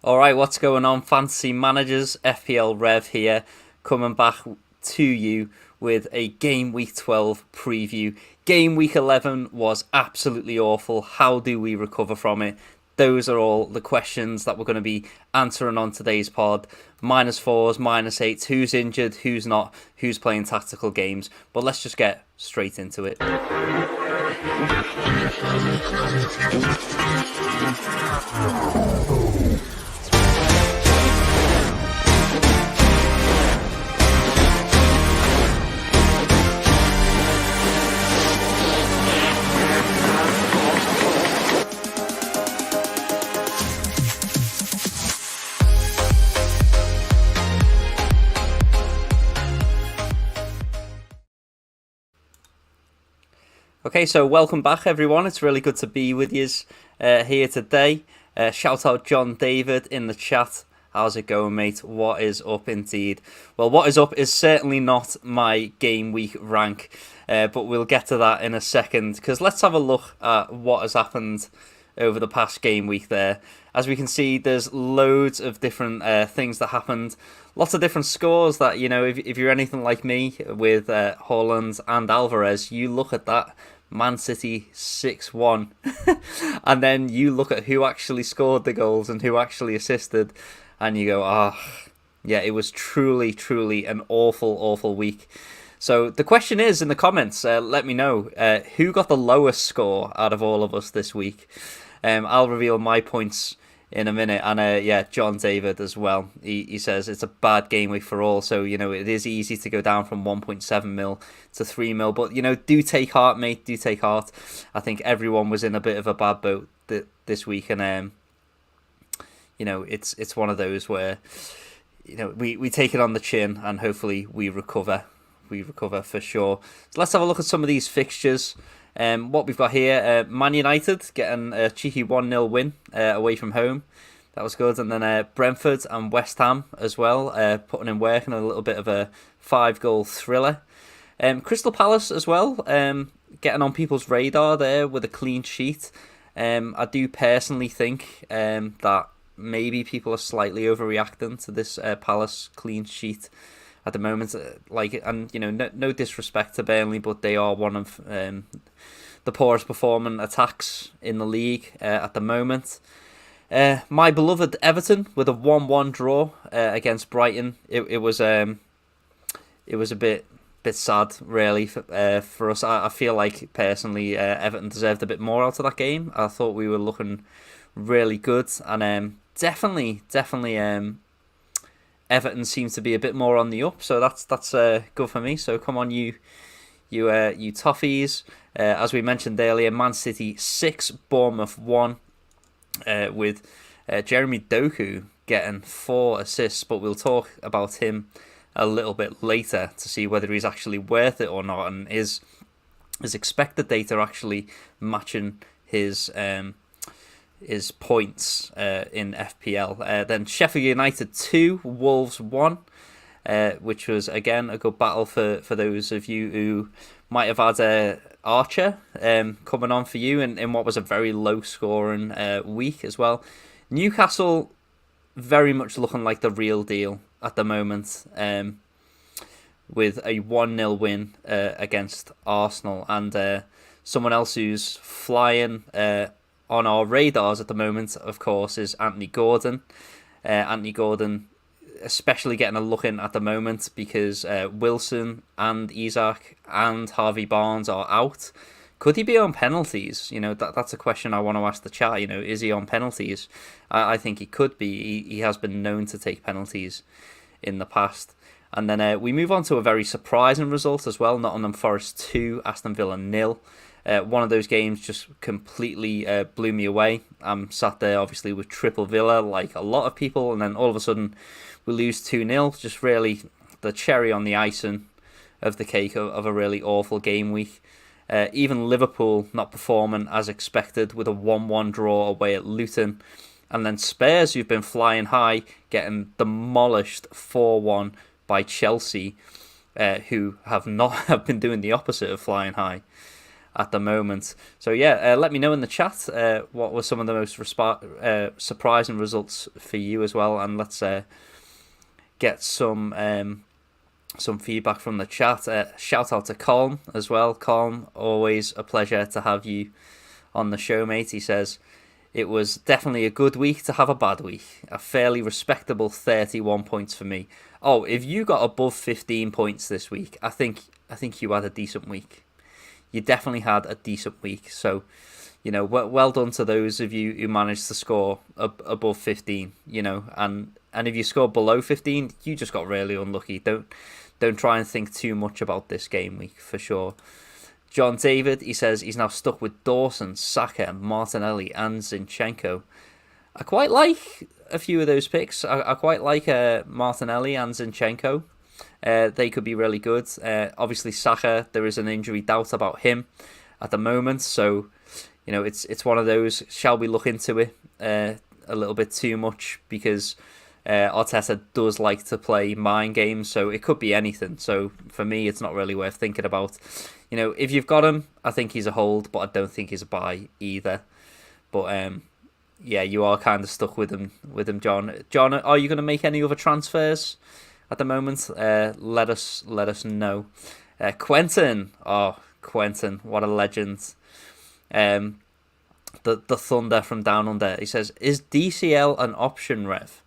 Alright, what's going on, fantasy managers? FPL Rev here, coming back to you with a Game Week 12 preview. Game Week 11 was absolutely awful. How do we recover from it? Those are all the questions that we're going to be answering on today's pod. -4s, -8s, who's injured, who's not, who's playing tactical games. But let's just get straight into it. Okay, so welcome back, everyone. It's really good to be with you here today. Shout out John David in the chat. How's it going, mate? What is up, indeed? Well, what is up is certainly not my game week rank, but we'll get to that in a second, because let's have a look at what has happened over the past game week there. As we can see, there's loads of different things that happened. Lots of different scores that, you know, if you're anything like me with Haaland and Alvarez, you look at that. Man City 6-1. And then you look at who actually scored the goals and who actually assisted. And you go, yeah, it was truly, truly an awful, awful week. So the question is, in the comments, let me know, who got the lowest score out of all of us this week? I'll reveal my points in a minute. And yeah, John David as well. He says it's a bad game week for all. So, you know, it is easy to go down from 1.7 mil to 3 mil. But, you know, do take heart, mate. Do take heart. I think everyone was in a bit of a bad boat this week. And, you know, it's one of those where, you know, we take it on the chin and hopefully we recover. We recover for sure. So let's have a look at some of these fixtures. What we've got here, Man United getting a cheeky 1-0 win away from home. That was good. And then Brentford and West Ham as well, putting in work and a little bit of a 5-goal thriller. Crystal Palace as well, getting on people's radar there with a clean sheet. I do personally think that maybe people are slightly overreacting to this Palace clean sheet at the moment. And you know, no disrespect to Burnley, but they are one of the poorest performing attacks in the league at the moment. My beloved Everton with a 1-1 draw against Brighton. It was a bit sad, really, for us. I feel like personally Everton deserved a bit more out of that game. I thought we were looking really good, and definitely Everton seems to be a bit more on the up, so that's good for me. So come on, you toughies. As we mentioned earlier, Man City 6, Bournemouth 1, with Jeremy Doku getting 4 assists, but we'll talk about him a little bit later to see whether he's actually worth it or not, and his expected data actually matching his points in FPL. Then Sheffield United 2, Wolves 1, which was again a good battle for those of you who might have had Archer coming on for you in what was a very low scoring week as well. Newcastle very much looking like the real deal at the moment, with a 1-0 win against Arsenal, and someone else who's flying on our radars at the moment, of course, is Anthony Gordon. Anthony Gordon especially getting a look in at the moment because Wilson and Isaac and Harvey Barnes are out. Could he be on penalties? You know, that's a question I want to ask the chat. You know, is he on penalties? I think he could be. He has been known to take penalties in the past. And then we move on to a very surprising result as well. Nottingham Forest 2, Aston Villa 0. One of those games just completely blew me away. I'm sat there, obviously, with triple Villa, like a lot of people, and then all of a sudden we lose 2-0. Just really the cherry on the icing of the cake of a really awful game week. Even Liverpool not performing as expected with a 1-1 draw away at Luton. And then Spurs, who've been flying high, getting demolished 4-1 by Chelsea, who have been doing the opposite of flying high. at the moment. So yeah, let me know in the chat what were some of the most surprising results for you as well, and let's get some feedback from the chat. Shout out to Colm as well. Colm, always a pleasure to have you on the show, mate. He says, it was definitely a good week to have a bad week. A fairly respectable 31 points for me. Oh, if you got above 15 points this week, I think you had a decent week. You definitely had a decent week. So, you know, well done to those of you who managed to score above 15, you know, and if you scored below 15, you just got really unlucky. Don't try and think too much about this game week, for sure. John David, he says he's now stuck with Dawson, Saka, Martinelli and Zinchenko. I quite like a few of those picks. I quite like Martinelli and Zinchenko. They could be really good. Obviously, Saka, there is an injury doubt about him at the moment. So, you know, it's one of those, shall we look into it a little bit too much? Because Arteta does like to play mind games, so it could be anything. So for me, it's not really worth thinking about. You know, if you've got him, I think he's a hold, but I don't think he's a buy either. But yeah, you are kind of stuck with him, John. John, are you going to make any other transfers at the moment? Let us know. Quentin, what a legend. The Thunder from Down Under. He says, is DCL an option, Rev?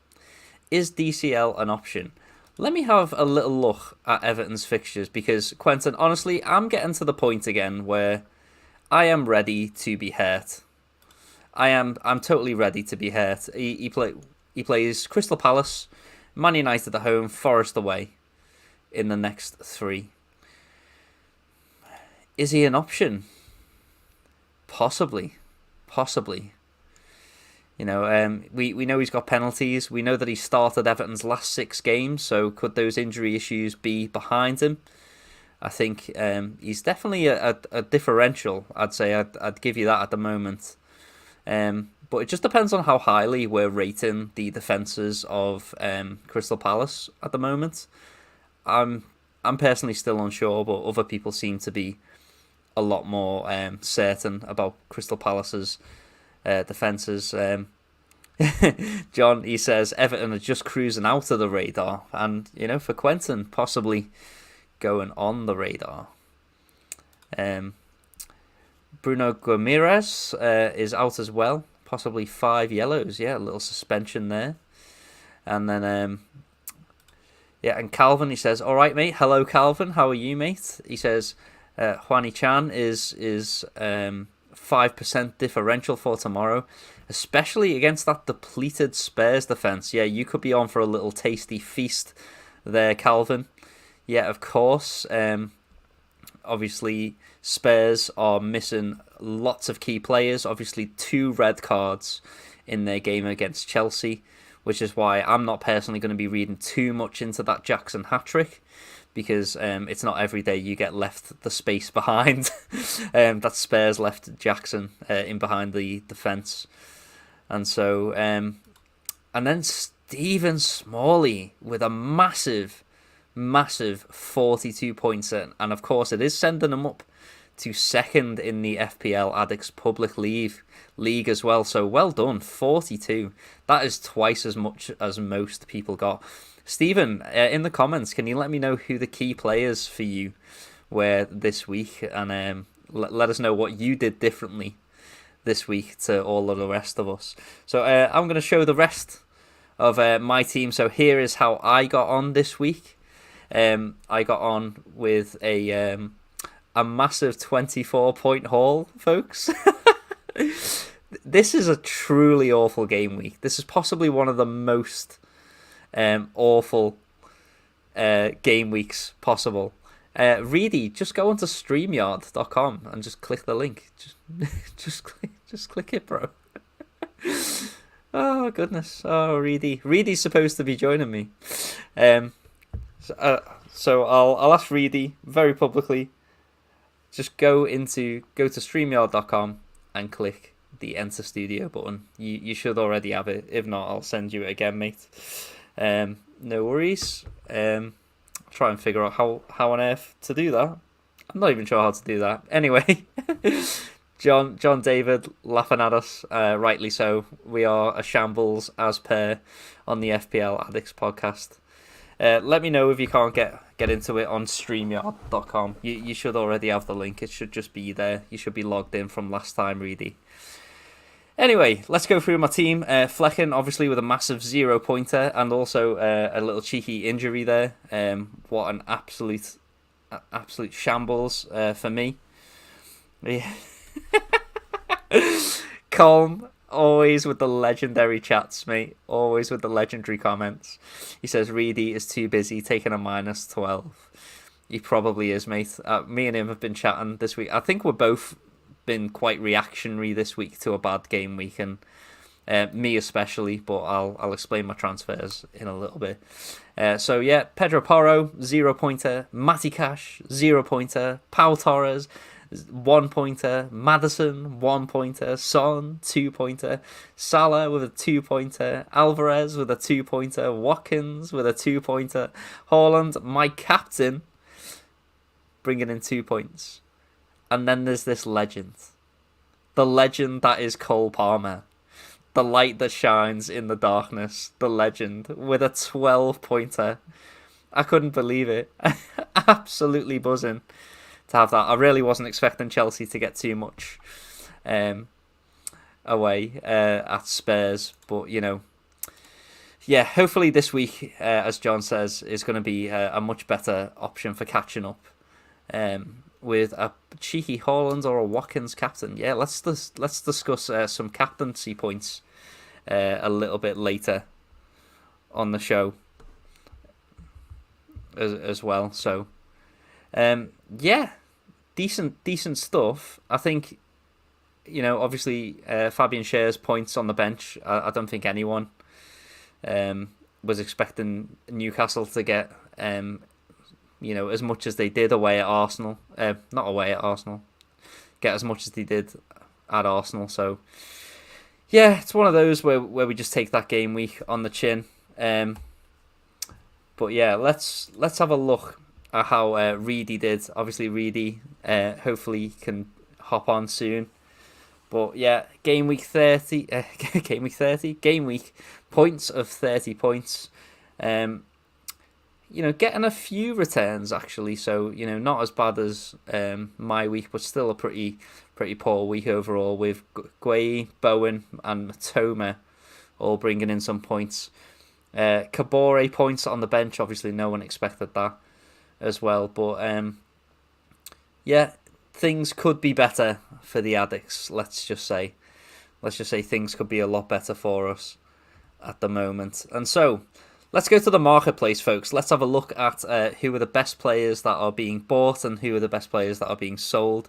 Is DCL an option? Let me have a little look at Everton's fixtures, because, Quentin, honestly, I'm getting to the point again where I am ready to be hurt. I'm totally ready to be hurt. He plays Crystal Palace, Man United at home, Forest away in the next 3. Is he an option? Possibly. You know, we know he's got penalties. We know that he started Everton's last 6 games, so could those injury issues be behind him? I think he's definitely a differential. I'd say I'd give you that at the moment. But it just depends on how highly we're rating the defences of Crystal Palace at the moment. I'm personally still unsure, but other people seem to be a lot more certain about Crystal Palace's defences. John, he says Everton are just cruising out of the radar, and you know, for Quentin, possibly going on the radar. Bruno Gomes is out as well, possibly 5 yellows. Yeah, a little suspension there. And then yeah, and Calvin, he says, all right, mate. Hello, Calvin. How are you, mate? He says Juani Chan is 5% differential for tomorrow, especially against that depleted Spurs defence. Yeah, you could be on for a little tasty feast there, Calvin. Yeah, of course. Obviously, Spurs are missing lots of key players. Obviously, 2 red cards in their game against Chelsea, which is why I'm not personally going to be reading too much into that Jackson hat-trick, because it's not every day you get left the space behind. That Spurs left Jackson in behind the defence. And so, and then Stephen Smalley with a massive 42 points in. And of course, it is sending him up to second in the FPL Addicts Public League as well. So well done, 42. That is twice as much as most people got. Stephen, in the comments, can you let me know who the key players for you were this week, and let us know what you did differently this week to all of the rest of us. So I'm going to show the rest of my team. So here is how I got on this week. I got on with a massive 24-point haul, folks. This is a truly awful game week. This is possibly one of the most awful game weeks possible. Reedy, just go onto StreamYard.com and just click the link. Just click it, bro. Oh goodness. Oh, Reedy's supposed to be joining me. So I'll ask Reedy very publicly. Just go to StreamYard.com and click the Enter Studio button. You should already have it. If not, I'll send you it again, mate. No worries. Try and figure out how on earth to do that. I'm not even sure how to do that. Anyway, John David laughing at us, rightly so. We are a shambles as per on the FPL Addicts podcast. Let me know if you can't get into it on StreamYard.com. You should already have the link. It should just be there. You should be logged in from last time, Reedy. Anyway, let's go through my team. Flecken, obviously, with a massive 0-pointer and also a little cheeky injury there. What an absolute shambles for me. Yeah. Colm, always with the legendary chats, mate. Always with the legendary comments. He says Reedy is too busy taking a -12. He probably is, mate. Me and him have been chatting this week. I think we're both been quite reactionary this week to a bad game week, and me especially, but I'll explain my transfers in a little bit. So yeah, Pedro Porro, 0-pointer. Matty Cash, 0-pointer. Pau Torres, 1-pointer. Maddison, 1-pointer. Son, 2-pointer. Salah with a 2-pointer. Alvarez with a 2-pointer. Watkins with a 2-pointer. Haaland, my captain, bringing in 2 points. And then there's this legend. The legend that is Cole Palmer. The light that shines in the darkness. The legend with a 12-pointer. I couldn't believe it. Absolutely buzzing to have that. I really wasn't expecting Chelsea to get too much away at Spurs. But, yeah, hopefully this week, as John says, is going to be a much better option for catching up. With a cheeky Haaland or a Watkins captain. Yeah, let's discuss some captaincy points a little bit later on the show as well. So, yeah, decent stuff. I think, obviously Fabian Schär's points on the bench. I don't think anyone was expecting Newcastle to get as much as they did away at Arsenal. Not away at Arsenal. Get as much as they did at Arsenal. So, yeah, it's one of those where we just take that game week on the chin. But yeah, let's have a look at how Reedy did. Obviously, Reedy hopefully can hop on soon. But yeah, game week points of 30 points. Getting a few returns actually, so not as bad as my week, but still a pretty poor week overall, with Gueye, Bowen and Matoma all bringing in some points. Kabore points on the bench, obviously no one expected that as well, but yeah, things could be better for the Addicts. Let's just say things could be a lot better for us at the moment. And so let's go to the marketplace, folks. Let's have a look at who are the best players that are being bought and who are the best players that are being sold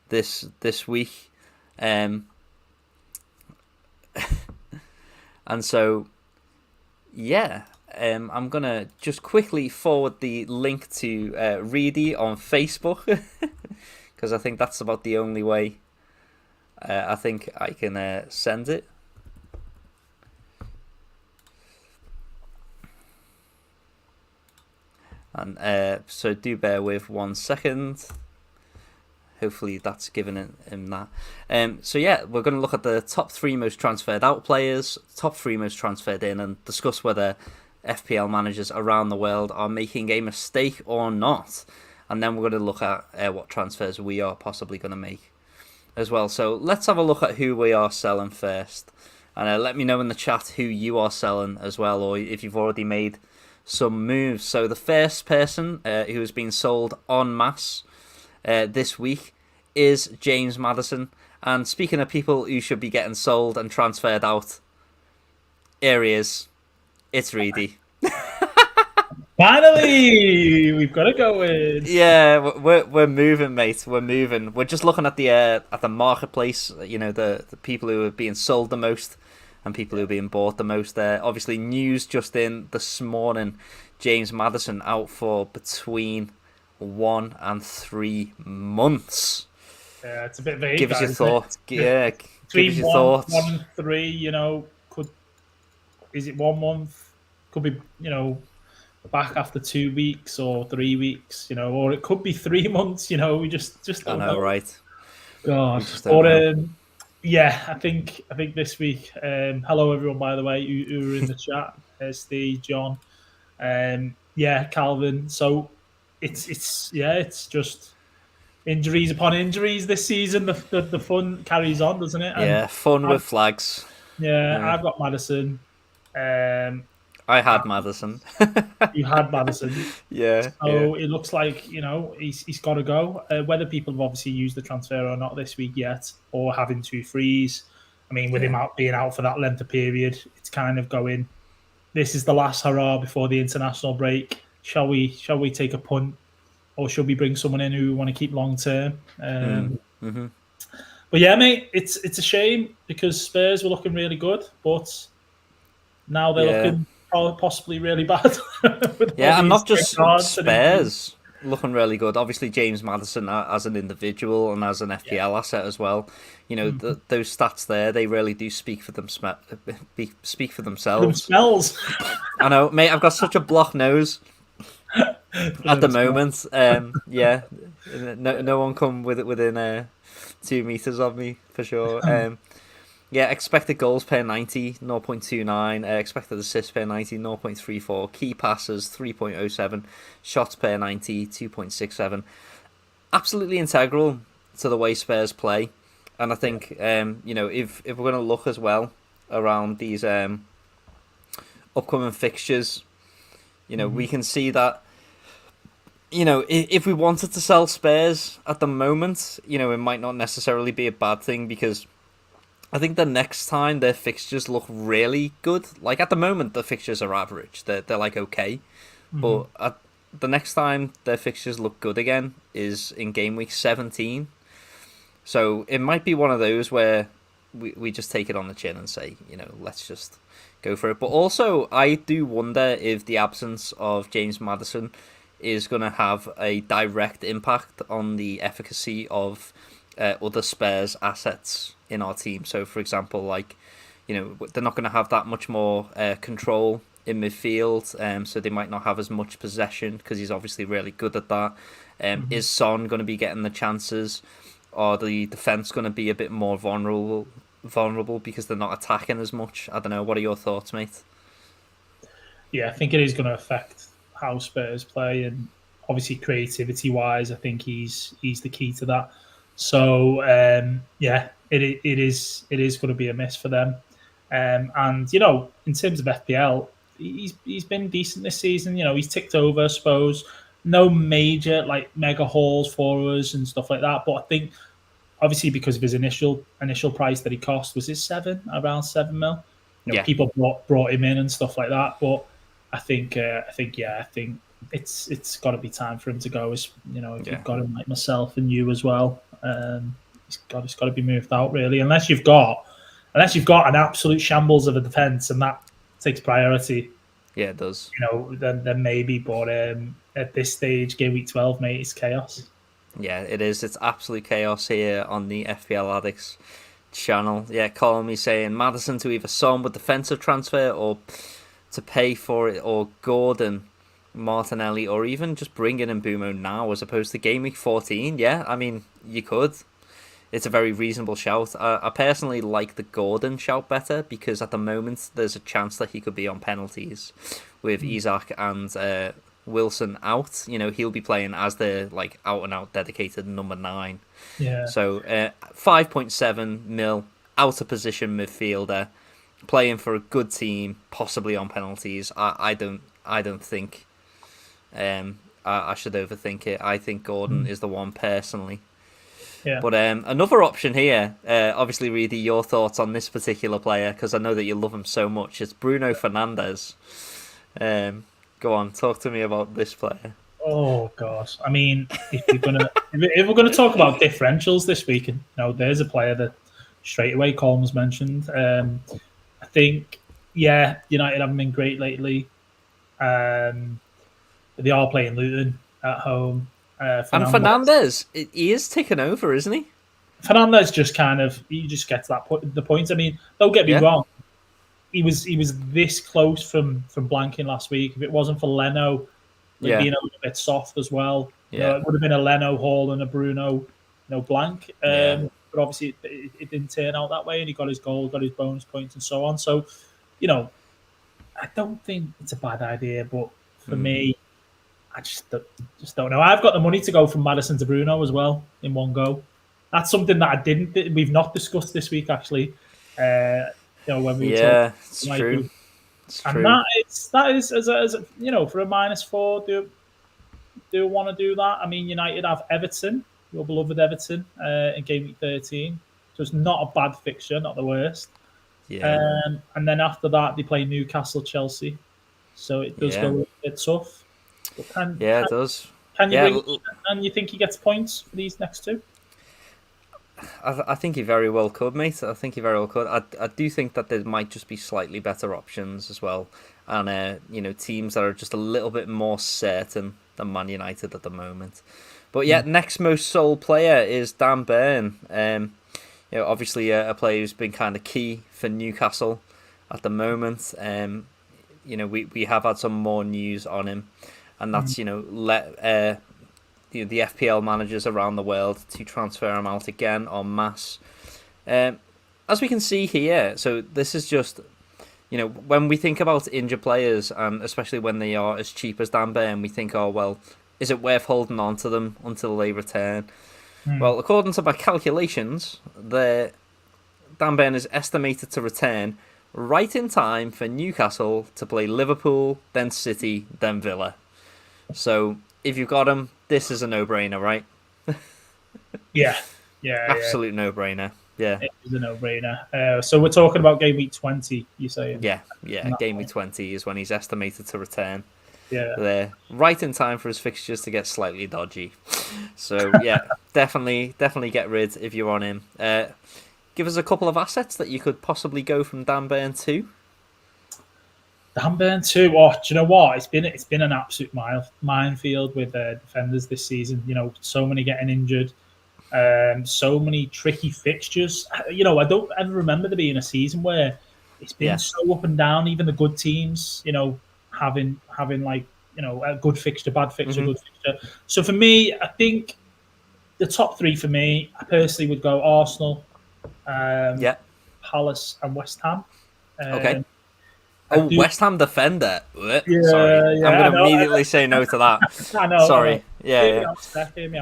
this week. And so, yeah, I'm going to just quickly forward the link to Reedy on Facebook, because I think that's about the only way I think I can send it. And so do bear with 1 second. Hopefully that's given him that. So yeah, we're going to look at the top 3 most transferred out players, top 3 most transferred in, and discuss whether FPL managers around the world are making a mistake or not. And then we're going to look at what transfers we are possibly going to make as well. So let's have a look at who we are selling first. And let me know in the chat who you are selling as well, or if you've already made some moves. So the first person who has been sold en masse this week is James Maddison. And speaking of people who should be getting sold and transferred out, here he is. It's Reedy. Finally, we've got to go in. Yeah, we're moving, mate. We're moving. We're just looking at the marketplace. The people who are being sold the most and people who are being bought the most. Obviously, news just in this morning: James Maddison out for between 1 and 3 months. Yeah, it's a bit vague. Give us your thoughts. Yeah, between give us your thoughts. 1 and 3, is it 1 month? Could be, back after 2 weeks or 3 weeks, or it could be 3 months. We just I don't know, know. right? God, We just don't know. yeah, I think this week. Hello everyone, by the way, who are in the chat. Steve, John, yeah, Calvin. So it's just injuries upon injuries this season. The fun carries on, doesn't it? And Yeah, fun with flags. yeah, Yeah. I've got Madison. Um, I had Madison. you had Madison. Yeah, yeah. So it looks like he's got to go. Whether people have obviously used the transfer or not this week yet, or having two frees. I mean, with him being out for that length of period, it's kind of going. This is the last hurrah before the international break. Shall we take a punt, or should we bring someone in who we want to keep long term? But yeah, mate, it's a shame because Spurs were looking really good, but now they're looking possibly really bad. Yeah, and not just Spurs looking really good. Obviously, James Maddison as an individual and as an FPL asset as well. Those stats there, they really do speak for themselves. I know, mate. I've got such a blocked nose at the moment. Yeah, no one come within 2 meters of me for sure. Yeah, expected goals per 90, 0.29. Expected assists per 90, 0.34. Key passes, 3.07. Shots per 90, 2.67. Absolutely integral to the way Spurs play. And I think, if we're going to look as well around these upcoming fixtures, we can see that, if we wanted to sell Spurs at the moment, it might not necessarily be a bad thing because I think the next time their fixtures look really good, like at the moment the fixtures are average, they're like okay, but the next time their fixtures look good again is in game week 17. So it might be one of those where we just take it on the chin and say, let's just go for it. But also, I do wonder if the absence of James Maddison is going to have a direct impact on the efficacy of other Spurs assets in our team. So, for example, they're not going to have that much more control in midfield, so they might not have as much possession because he's obviously really good at that. Is Son going to be getting the chances? Or the defence going to be a bit more vulnerable because they're not attacking as much? I don't know. What are your thoughts, mate? Yeah, I think it is going to affect how Spurs play, and obviously creativity-wise, I think he's the key to that. So yeah, it is going to be a miss for them. And in terms of FPL, he's been decent this season. He's ticked over, I suppose. No major mega hauls for us and stuff like that. But I think obviously because of his initial price that he cost, was it around 7 mil? People brought him in and stuff like that. But I think it's got to be time for him to go. If you've got him like myself and you as well, he's got to be moved out really. Unless you've got an absolute shambles of a defence and that takes priority. Yeah, it does. Then maybe. But at this stage, game week 12, mate, it's chaos. Yeah, it is. It's absolute chaos here on the FPL Addicts channel. Yeah, calling me saying Maddison to either Son with defensive transfer or to pay for it, or Gordon, Martinelli, or even just bring in Mbumo now as opposed to game week 14. Yeah, I mean, you could. It's a very reasonable shout. I personally like the Gordon shout better because at the moment there's a chance that he could be on penalties with Isak and Wilson out. He'll be playing as the out and out dedicated number 9. Yeah. So 5.7 mil out of position midfielder playing for a good team, possibly on penalties. I don't think I should overthink it. I think Gordon is the one personally. Yeah. But another option here, obviously, Reedy, your thoughts on this particular player, because I know that you love him so much. It's Bruno Fernandes. Go on, talk to me about this player. Oh gosh, I mean, if we're gonna talk about differentials this week, there's a player that straight away Colm's mentioned. I think, United haven't been great lately. They are playing Luton at home. And Fernandes, he is ticking over, isn't he? Fernandes just you just get to the point. I mean, don't get me wrong. he was this close from blanking last week. If it wasn't for Leno being a little bit soft as well, it would have been a Leno, Hall, and a Bruno, blank. But obviously it didn't turn out that way, and he got his goal, got his bonus points, and so on. So, I don't think it's a bad idea, but for me, I just don't know. I've got the money to go from Maddison to Bruno as well in one go. That's something that we've not discussed this week actually. When we were talking, it's true. It's and true. that is as a for a -4, do you want to do that? I mean, United have Everton, your beloved Everton, in game week 13, so it's not a bad fixture, not the worst. Yeah. And then after that, they play Newcastle, Chelsea, so it does go a bit tough. But it does. Can you bring? And you think he gets points for these next two? I think he very well could, mate. I think he very well could. I do think that there might just be slightly better options as well, and teams that are just a little bit more certain than Man United at the moment. But next most sold player is Dan Burn. Obviously a player who's been kind of key for Newcastle at the moment. We have had some more news on him, and that's the FPL managers around the world to transfer him out again en masse. As we can see here, so this is just, when we think about injured players, and especially when they are as cheap as Dan Burn, we think, oh, well, is it worth holding on to them until they return? Well, according to my calculations, Dan Burn is estimated to return right in time for Newcastle to play Liverpool, then City, then Villa. So if you've got him, this is a no-brainer, right? Absolute no-brainer. Yeah, it is a no-brainer. So we're talking about game week 20. You saying? Yeah. Game week 20 is when he's estimated to return. Yeah, they're right in time for his fixtures to get slightly dodgy. So definitely get rid if you're on him. Give us a couple of assets that you could possibly go from Dan Burn to. Dan Burn too. Oh, do you know what? It's been an absolute minefield with defenders this season. So many getting injured, so many tricky fixtures. I don't ever remember there being a season where it's been so up and down. Even the good teams, having like a good fixture, bad fixture, good fixture. So for me, I think the top three for me, I personally would go Arsenal, Palace, and West Ham. Okay. West Ham defender. Sorry, I'm going to immediately say no to that. I know. Sorry. Hear me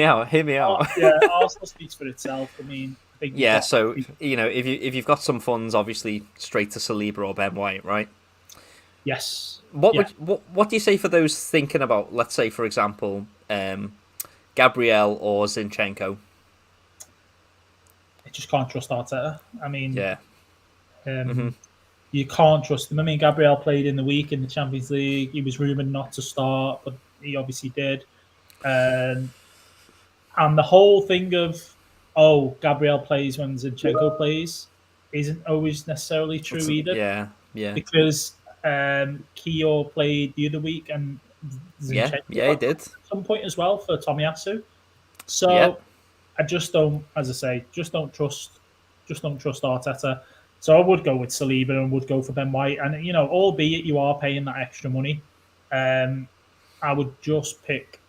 out. Hear me out. Arsenal speaks for itself. I mean, I think so if you've got some funds, obviously straight to Saliba or Ben White, right? Yes. What do you say for those thinking about, let's say, for example, Gabriel or Zinchenko? I just can't trust Arteta. I mean, you can't trust him. I mean, Gabriel played in the week in the Champions League. He was rumoured not to start, but he obviously did. And the whole thing of, Gabriel plays when Zinchenko plays isn't always necessarily true either. Yeah. Because Kiyo played the other week and Zinchenko he did. At some point as well for Tomiyasu. So I just don't, as I say, just don't trust Arteta. So I would go with Saliba and would go for Ben White. And, albeit you are paying that extra money, I would just pick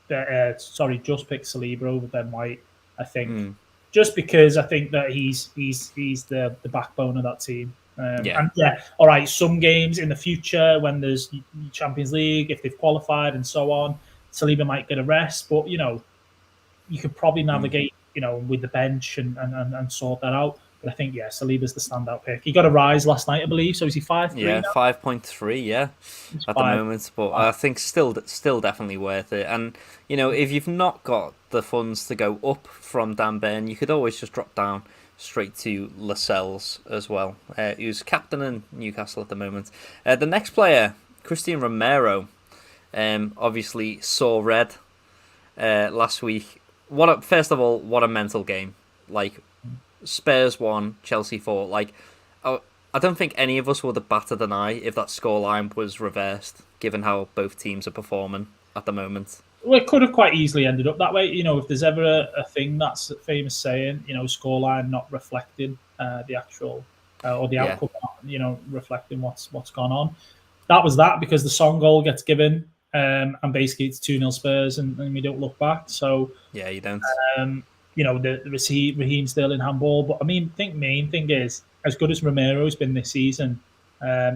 Saliba over Ben White, I think. Just because I think that he's the backbone of that team. All right, some games in the future when there's Champions League, if they've qualified and so on, Saliba might get a rest. But, you could probably navigate, with the bench and sort that out. But I think, Saliba's the standout pick. He got a rise last night, I believe. So is he 5.3? Yeah, 5.3, at the moment. But I think still definitely worth it. And, if you've not got the funds to go up from Dan Burn, you could always just drop down straight to Lascelles as well, who's captain in Newcastle at the moment. The next player, Christian Romero, obviously saw red last week. First of all, what a mental game. Like, Spurs 1, Chelsea 4. Like, I don't think any of us would have batted an eye if that scoreline was reversed, given how both teams are performing at the moment. Well, it could have quite easily ended up that way. If there's ever a thing that's a famous saying, scoreline not reflecting the actual or the outcome, reflecting what's gone on. That was that, because the Son goal gets given, and basically it's 2-0 Spurs, and we don't look back. So yeah, you don't. The Raheem Sterling handball. But I mean, I think main thing is, as good as Romero's been this season,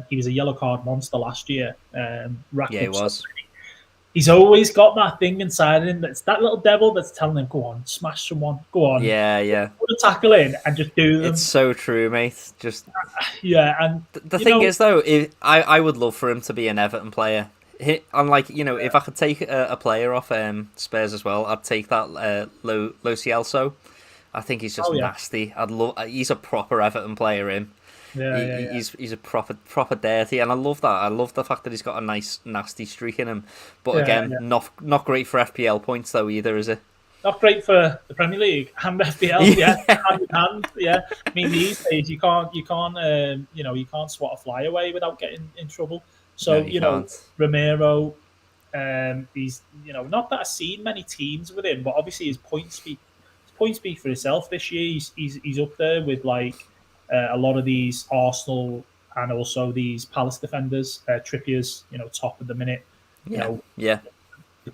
he was a yellow card monster last year. Yeah, he was. He's always got that thing inside him. That's that little devil that's telling him, "Go on, smash someone. Go on, yeah. Put a tackle in and just do them." It's so true, mate. Just and the thing is, though, I would love for him to be an Everton player. Unlike, if I could take a player off Spurs as well, I'd take that Lo Celso. I think he's just nasty. He's a proper Everton player. He's a proper dirty, and I love that. I love the fact that he's got a nice nasty streak in him. But again, not great for FPL points though either, is it? Not great for the Premier League and FPL, hand in hand. Yeah, I mean these days you can't swat a fly away without getting in trouble. So Romero, he's not that I've seen many teams with him, but obviously his points speak for himself this year. He's up there with like a lot of these Arsenal and also these Palace defenders. Trippier's top of the minute.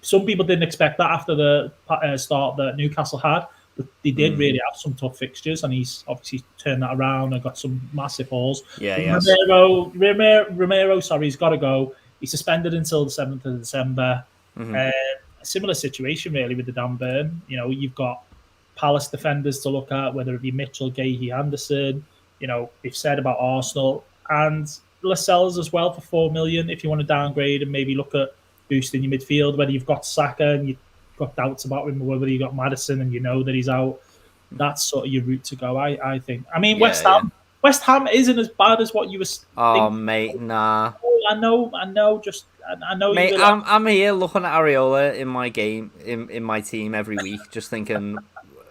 Some people didn't expect that after the start that Newcastle had, but they did really have some tough fixtures, and he's obviously turned that around and got some massive hauls. Romero, he's got to go. He's suspended until the 7th of December. A similar situation, really, with the Dan Burn. You've got Palace defenders to look at, whether it be Mitchell, Gahey, Anderson. They've said about Arsenal and Lascelles as well for 4 million. If you want to downgrade and maybe look at boosting your midfield, whether you've got Saka and you've got doubts about him, or whether you've got Maddison and that he's out, that's sort of your route to go, I think. I mean, West Ham isn't as bad as what you were thinking. Oh, mate, nah. I know. Mate, I'm here looking at Areola in my game, in my team every week, just thinking,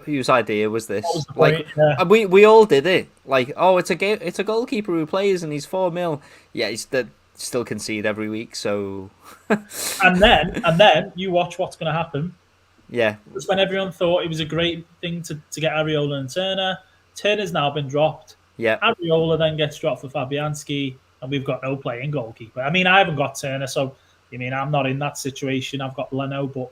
whose idea was this? We all did it. Like, it's a goalkeeper who plays and he's 4 mil. Yeah, he's still concede every week. So, and then you watch what's going to happen. Yeah, because when everyone thought it was a great thing to get Areola and Turner, Turner's now been dropped. Yeah, Areola then gets dropped for Fabianski, and we've got no playing goalkeeper. I mean, I haven't got Turner, so I'm not in that situation. I've got Leno, but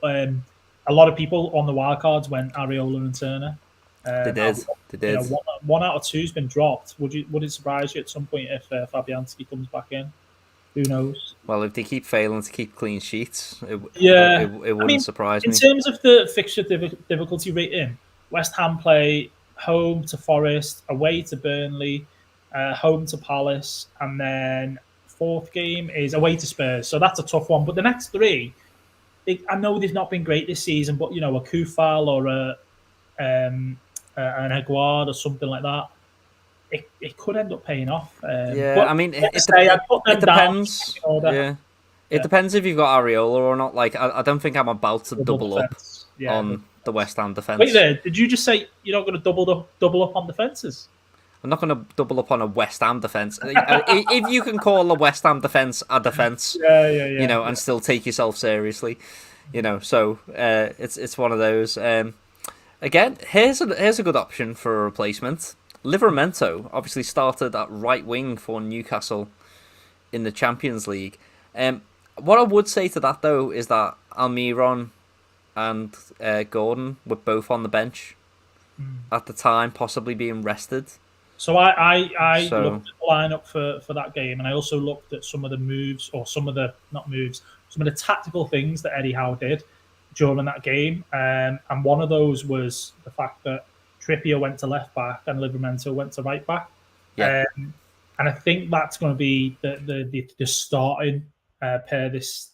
a lot of people on the wildcards went Areola and Turner. They did. One out of two's been dropped. Would it surprise you at some point if Fabianski comes back in? Who knows? Well, if they keep failing to keep clean sheets, it wouldn't surprise me. In terms of the fixture difficulty rating, West Ham play home to Forest, away to Burnley, home to Palace, and then fourth game is away to Spurs. So that's a tough one. But the next three, I know they've not been great this season, but a Kufal or an Aguard or something like that, it could end up paying off. It depends. It depends if you've got Areola or not. Like, I don't think I'm about to double up on the West Ham defence. Wait there, did you just say you're not going to double up on defences? I'm not going to double up on a West Ham defence. If you can call a West Ham defence a defence, and still take yourself seriously, So it's one of those. Again, here's a good option for a replacement. Livramento obviously started at right wing for Newcastle in the Champions League. What I would say to that, though, is that Almiron and Gordon were both on the bench at the time, possibly being rested. So I looked at the lineup for that game, and I also looked at some of the moves, or some of the tactical things that Eddie Howe did during that game. And one of those was the fact that Trippier went to left back and Livramento went to right back. Yeah. And I think that's going to be the starting pair this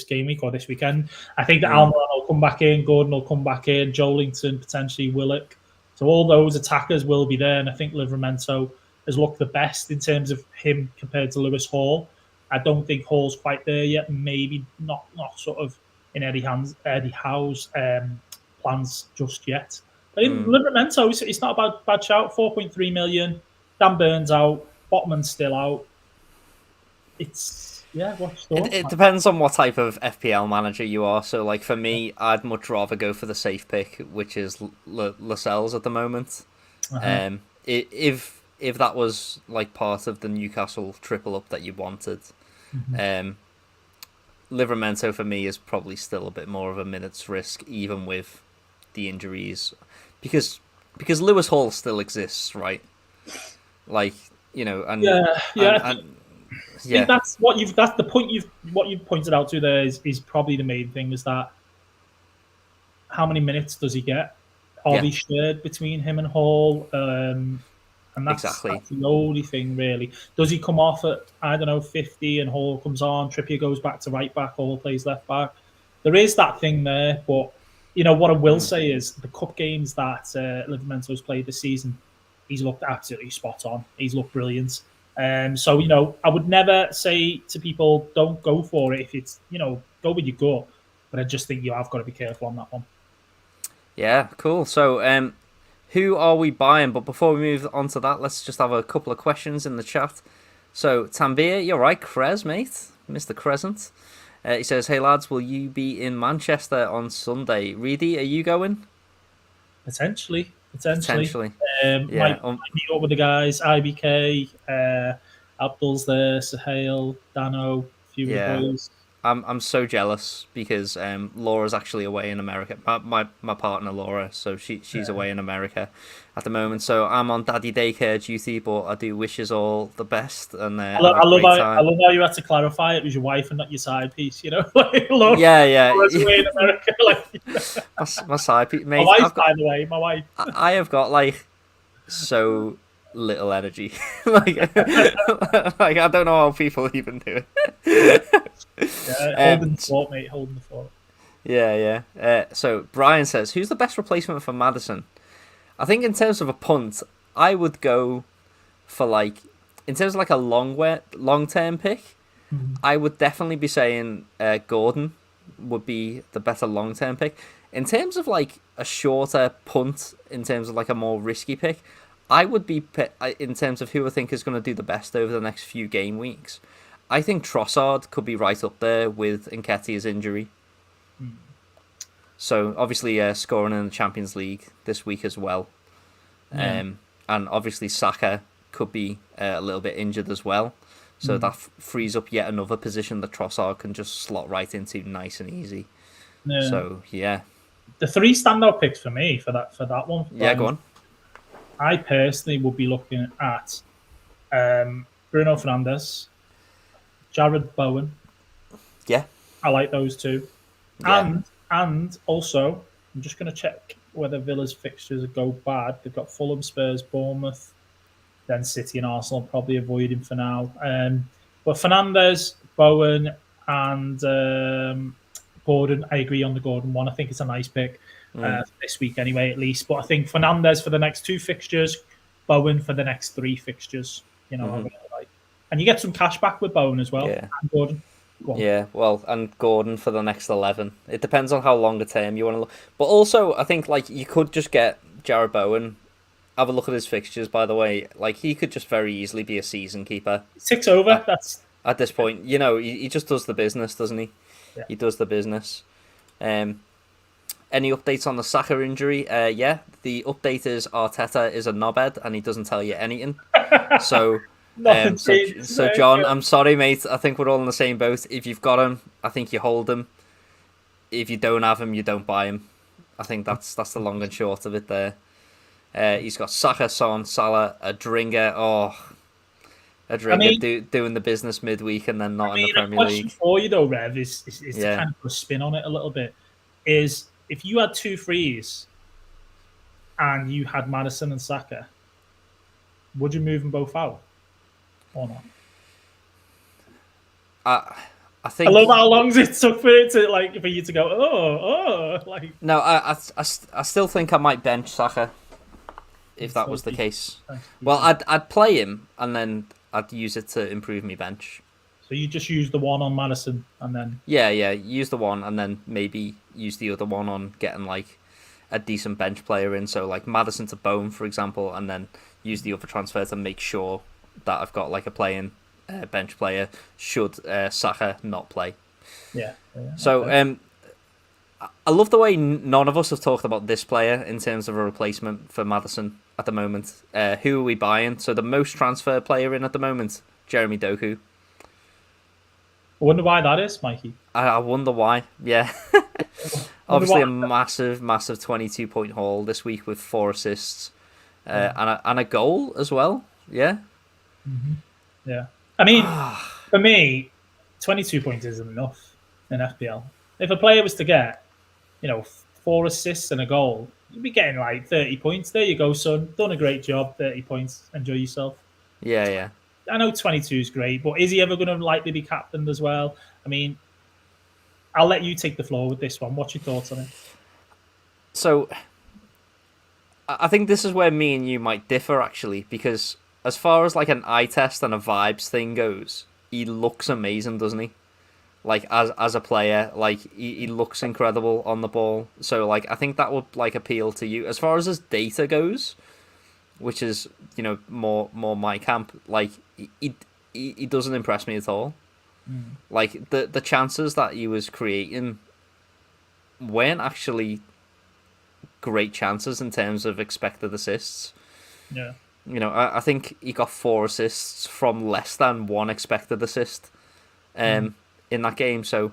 game week or this weekend. I think that Almiron will come back in, Gordon will come back in, Joelinton, potentially Willock. So all those attackers will be there, and I think Livramento has looked the best in terms of him compared to Lewis Hall. I don't think Hall's quite there yet. Maybe not sort of in Eddie Howe's plans just yet. But in Livramento, it's not a bad shout. 4.3 million. Dan Burns out. Botman's still out. What's it depends on what type of FPL manager you are. So, like, for me, I'd much rather go for the safe pick, which is Lascelles at the moment. If if that was like part of the Newcastle triple up that you wanted. Livramento for me is probably still a bit more of a minutes risk, even with the injuries, because Lewis Hall still exists, right? Like, and I think that's the point you've pointed out to there is probably the main thing, is that how many minutes does he get? Are they shared between him and Hall? And that's the only thing, really. Does he come off at, 50 and Hall comes on, Trippier goes back to right back, Hall plays left back? There is that thing there, but what I will say is the cup games that Livermento's played this season, he's looked absolutely spot on. He's looked brilliant. So, I would never say to people, don't go for it if it's, go with your gut. But I just think you have got to be careful on that one. Yeah, cool. So, who are we buying? But before we move on to that, let's just have a couple of questions in the chat. So, Tambir, you're right, Krez, mate. Mr. Crescent. He says, hey, lads, will you be in Manchester on Sunday? Reedy, are you going? Potentially. Yeah. Might meet up with the guys, IBK, Abdul's there, Sahel, Dano, a few of the boys. I'm so jealous because Laura's actually away in America. My partner Laura, so she's away in America at the moment. So I'm on daddy daycare duty, but I do wish us all the best. And I love how you had to clarify it was your wife and not your side piece. Laura, yeah. Laura's away in America. my side piece, mate. My wife, by the way, my wife. I have got so little energy. I don't know how people even do it. Holding the fort, mate. Holding the fort. Yeah. So Brian says, who's the best replacement for Maddison? I think in terms of a punt, I would go for in terms of a long-term pick, I would definitely be saying Gordon would be the better long-term pick. In terms of a shorter punt, in terms of a more risky pick, I would be, in terms of who I think is going to do the best over the next few game weeks, I think Trossard could be right up there with Nketiah's injury. So obviously scoring in the Champions League this week as well. And obviously Saka could be a little bit injured as well. So that frees up yet another position that Trossard can just slot right into nice and easy. Yeah. So, yeah. The three standout picks for me for that one. Yeah, go on. I personally would be looking at Bruno Fernandes, Jared Bowen. Yeah. I like those two. Yeah. And also, I'm just going to check whether Villa's fixtures go bad. They've got Fulham, Spurs, Bournemouth, then City and Arsenal. Probably avoid him for now. But Fernandes, Bowen, and Gordon, I agree on the Gordon one. I think it's a nice pick for this week anyway, at least. But I think Fernandes for the next 2 fixtures, Bowen for the next 3 fixtures. I really like. And you get some cash back with Bowen as well. Yeah. And Gordon. Yeah, well, and Gordon for the next 11. It depends on how longer term you want to look. But also, I think you could just get Jared Bowen. Have a look at his fixtures, by the way. He could just very easily be a season keeper. 6 over. That's at this point. He just does the business, doesn't he? Yeah. He does the business. Any updates on the Saka injury? Yeah, the update is Arteta is a knobhead and he doesn't tell you anything. So. So John, I'm sorry, mate. I think we're all in the same boat. If you've got him, I think you hold him. If you don't have him, you don't buy him. I think that's the long and short of it there. He's got Saka, Son, Salah, Adringa. Doing the business midweek and then not in the Premier League. A question for you though, Rev, is to kind of put a spin on it a little bit. Is if you had 2 frees and you had Maddison and Saka, would you move them both out? Or not? I think. I love how long it took for it to for you to go. No, I still think I might bench Saka if that was the case. Well, I'd play him and then I'd use it to improve my bench. So you just use the one on Maddison and then. Yeah, use the one and then maybe use the other one on getting a decent bench player in. So Maddison to Bone, for example, and then use the other transfer to make sure that I've got a playing bench player should Saka not play. Yeah. So I love the way none of us have talked about this player in terms of a replacement for Maddison. at the moment. Who are we buying? So the most transfer player in at the moment, Jeremy Doku. I wonder why that is, Mikey. I wonder why. Yeah. Obviously, a massive 22-point haul this week with 4 assists and a goal as well. Yeah. Mm-hmm. Yeah. I mean, for me, 22 points isn't enough in FPL. If a player was to get, 4 assists and a goal, you'd be getting like 30 points. There you go, son. Done a great job. 30 points. Enjoy yourself. Yeah. I know 22 is great, but is he ever going to likely be captained as well? I mean, I'll let you take the floor with this one. What's your thoughts on it? So, I think this is where me and you might differ, actually, because as far as like an eye test and a vibes thing goes, he looks amazing, doesn't he? Like, as a player, like, he looks incredible on the ball. So, like, I think that would, like, appeal to you. As far as his data goes, which is, more my camp, like, he doesn't impress me at all. Like, the chances that he was creating weren't actually great chances in terms of expected assists. Yeah. I think he got 4 assists from less than 1 expected assist in that game. So,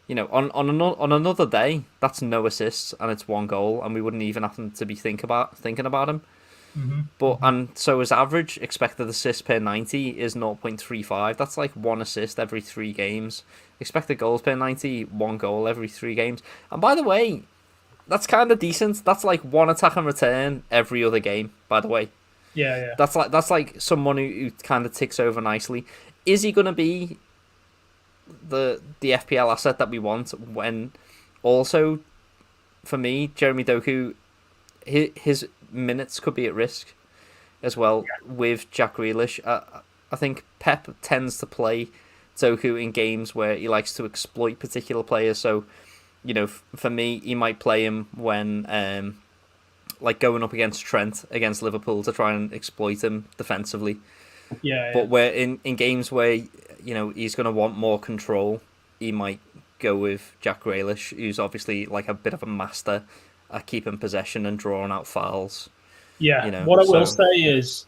on another day, that's no assists and it's 1 goal, and we wouldn't even have to be thinking about him. But and so his average expected assist per 90 is 0.35. That's like 1 assist every 3 games. Expected goals per 90, 1 goal every 3 games. And by the way, that's kind of decent. That's like 1 attack and return every other game, by the way. Yeah. That's like someone who kind of ticks over nicely. Is he going to be the FPL asset that we want when also, for me, Jeremy Doku, his minutes could be at risk as well with Jack Grealish. I think Pep tends to play Doku in games where he likes to exploit particular players. So, for me, he might play him when like going up against Trent against Liverpool to try and exploit him defensively. Yeah. But where in games where he's going to want more control, he might go with Jack Grealish, who's obviously like a bit of a master at keeping possession and drawing out fouls. Yeah. What I will say is,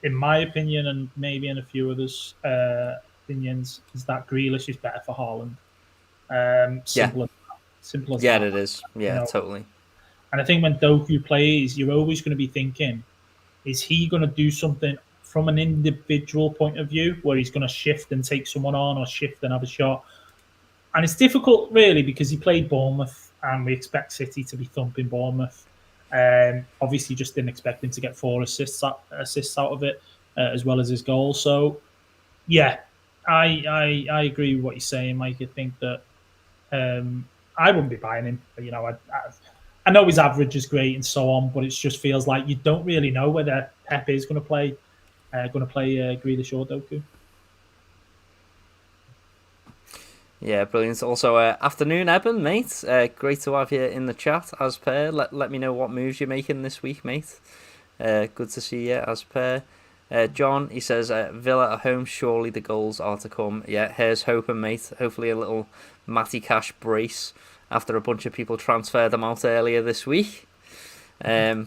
in my opinion, and maybe in a few others' opinions, is that Grealish is better for Haaland. Simple as that. It is. Yeah, totally. And I think when Doku plays, you're always going to be thinking, is he going to do something from an individual point of view where he's going to shift and take someone on or shift and have a shot? And it's difficult, really, because he played Bournemouth and we expect City to be thumping Bournemouth. Obviously, just didn't expect him to get 4 assists out of it, as well as his goal. So, yeah, I agree with what you're saying, Mike. I think that I wouldn't be buying him. But, I know his average is great and so on, but it just feels like you don't really know whether Pep is going to play Grealish or Doku. Yeah, brilliant. Also, afternoon, Eben, mate. Great to have you in the chat, as per. Let me know what moves you're making this week, mate. Good to see you, as per. John, he says, Villa at home, surely the goals are to come. Yeah, here's hoping, mate. Hopefully a little Matty Cash brace after a bunch of people transferred them out earlier this week. That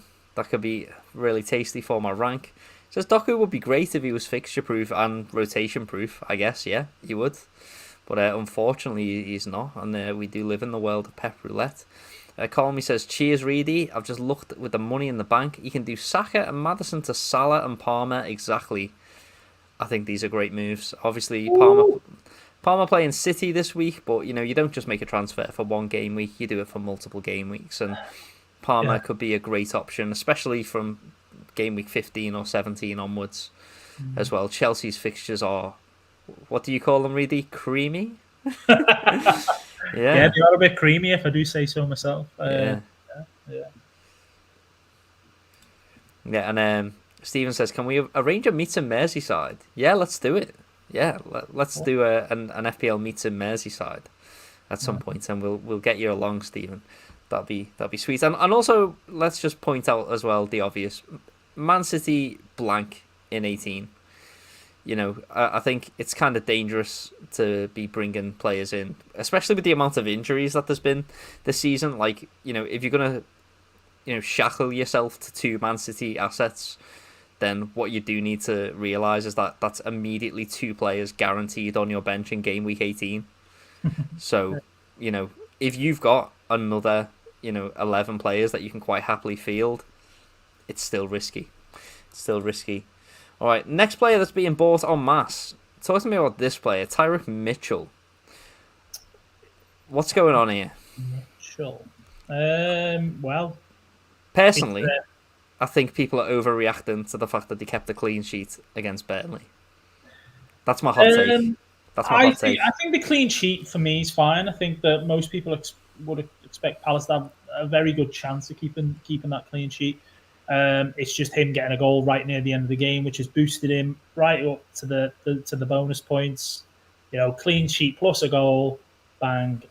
could be really tasty for my rank. Says Doku would be great if he was fixture proof and rotation proof, I guess. Yeah, he would. But unfortunately, he's not, and we do live in the world of Pep Roulette. Colmy says, cheers, Reedy. I've just looked with the money in the bank. You can do Saka and Maddison to Salah and Palmer. Exactly. I think these are great moves. Obviously, Palmer playing City this week, but you don't just make a transfer for 1 game week. You do it for multiple game weeks, and Palmer could be a great option, especially from game week 15 or 17 onwards as well. Chelsea's fixtures are, what do you call them, Reedy? Creamy? Yeah, they are a bit creamy, if I do say so myself. Yeah, and Stephen says, can we arrange a meet in Merseyside? Yeah, let's do it. Yeah, let's do an FPL meet in Merseyside at some point, and we'll get you along, Stephen. That'd be sweet. And also, let's just point out as well the obvious. Man City blank in 18. I think it's kind of dangerous to be bringing players in, especially with the amount of injuries that there's been this season. Like, if you're going to shackle yourself to 2 Man City assets, then what you do need to realise is that that's immediately 2 players guaranteed on your bench in game week 18. So, if you've got another, 11 players that you can quite happily field, it's still risky. All right, next player that's being bought en masse. Talk to me about this player, Tyrick Mitchell. What's going on here? Mitchell. Well, personally, I think people are overreacting to the fact that they kept a clean sheet against Burnley. That's my hot take. I think the clean sheet for me is fine. I think that most people would expect Palace to have a very good chance of keeping that clean sheet. It's just him getting a goal right near the end of the game, which has boosted him right up to the bonus points. Clean sheet plus a goal, bang,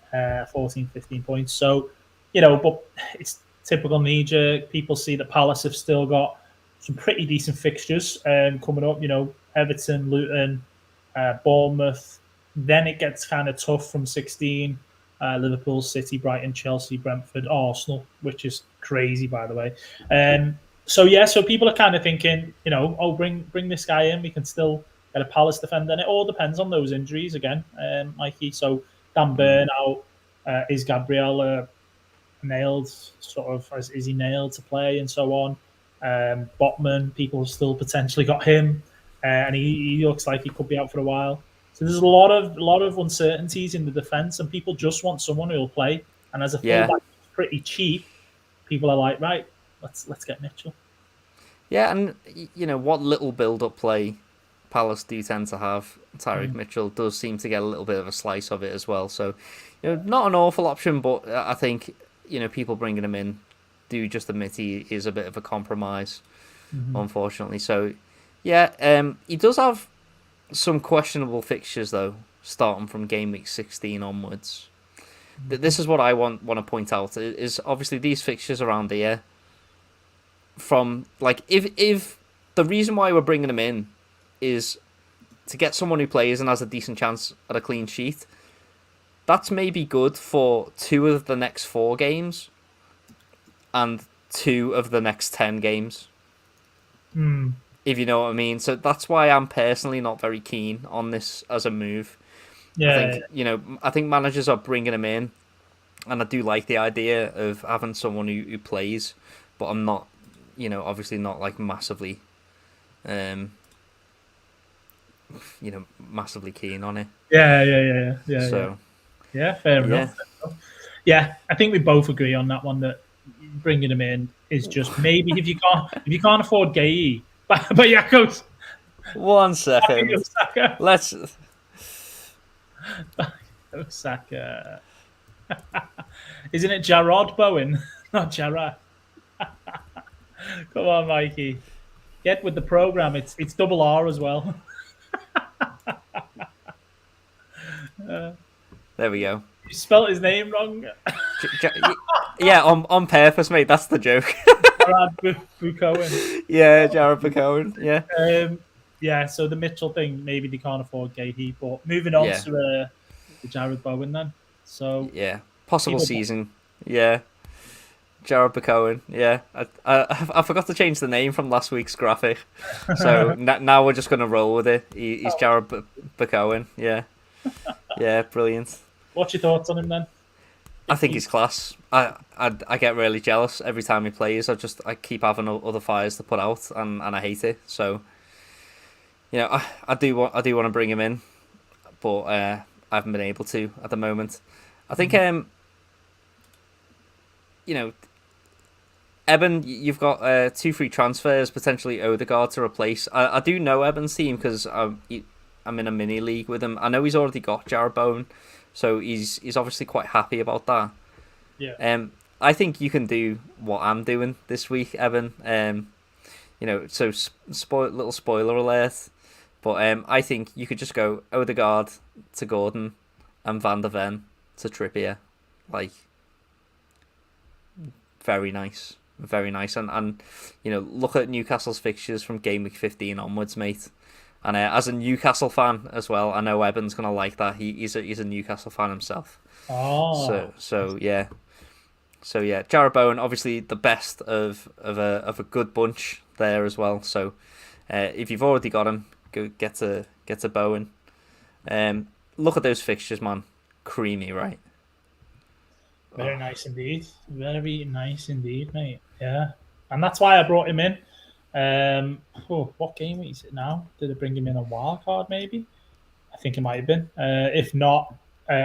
14, 15 points. So, but it's typical knee-jerk. People see that Palace have still got some pretty decent fixtures coming up. Everton, Luton, Bournemouth. Then it gets kind of tough from 16. Liverpool, City, Brighton, Chelsea, Brentford, Arsenal, which is crazy, by the way. So people are kind of thinking, bring this guy in. We can still get a Palace defender. And it all depends on those injuries again, Mikey. So Dan Burn out. Is Gabriel nailed? Is he nailed to play and so on? Botman, people still potentially got him. And he looks like he could be out for a while. So there's a lot of uncertainties in the defence, and people just want someone who'll play. And as a fullback, pretty cheap. People are like, right, let's get Mitchell. Yeah, and what little build-up play Palace do tend to have, Tyrick Mitchell does seem to get a little bit of a slice of it as well. So, not an awful option, but I think people bringing him in do just admit he is a bit of a compromise, unfortunately. So, yeah, he does have some questionable fixtures though, starting from game week 16 onwards. This is what I want to point out is obviously these fixtures around here. From if the reason why we're bringing him in is to get someone who plays and has a decent chance at a clean sheet, that's maybe good for 2 of the next 4 games and 2 of the next 10 games. If you know what I mean. So that's why I'm personally not very keen on this as a move. I think managers are bringing him in, and I do like the idea of having someone who plays, but I'm not, obviously not massively, massively keen on it. Yeah, fair enough. Yeah, I think we both agree on that one, that bringing him in is just maybe if you can't afford Gay, but Yakos. 1 second. Let's. Saka. Isn't it Jarrod Bowen? Not Jarrad. Come on, Mikey. Get with the program. It's double R as well. There we go. You spelled his name wrong. Yeah, on purpose, mate. That's the joke. Jarrod Bukowen. Yeah, Jarrod Bukowen. Yeah. Yeah, so the Mitchell thing, maybe they can't afford Gahey, but moving on to the Jarrod Bowen then. So yeah, possible season. Yeah, Jarrod Bukowen. Yeah, I forgot to change the name from last week's graphic, so now we're just gonna roll with it. He's Jarrod Bukowen. Yeah, yeah, brilliant. What's your thoughts on him then? I think he's class. I get really jealous every time he plays. I keep having other fires to put out, and I hate it. So. I do want to bring him in, but I haven't been able to at the moment. I think Eben, you've got 2 free transfers, potentially Odegaard to replace. I do know Eben's team because I'm in a mini league with him. I know he's already got Jarrod Bowen, so he's obviously quite happy about that. Yeah. I think you can do what I'm doing this week, Eben. So little spoiler alert. But I think you could just go Odegaard to Gordon and Van der Ven to Trippier. Very nice. Very nice. And look at Newcastle's fixtures from game week 15 onwards, mate. And as a Newcastle fan as well, I know Eben's going to like that. He's a Newcastle fan himself. Oh. So yeah. So yeah, Jarrod Bowen, obviously the best of a good bunch there as well. So if you've already got him, go get to Bowen. Look at those fixtures, man. Creamy, right? Very nice indeed. Very nice indeed, mate. Yeah, and that's why I brought him in. What game week is it now? Did I bring him in a wild card? Maybe. I think it might have been. If not,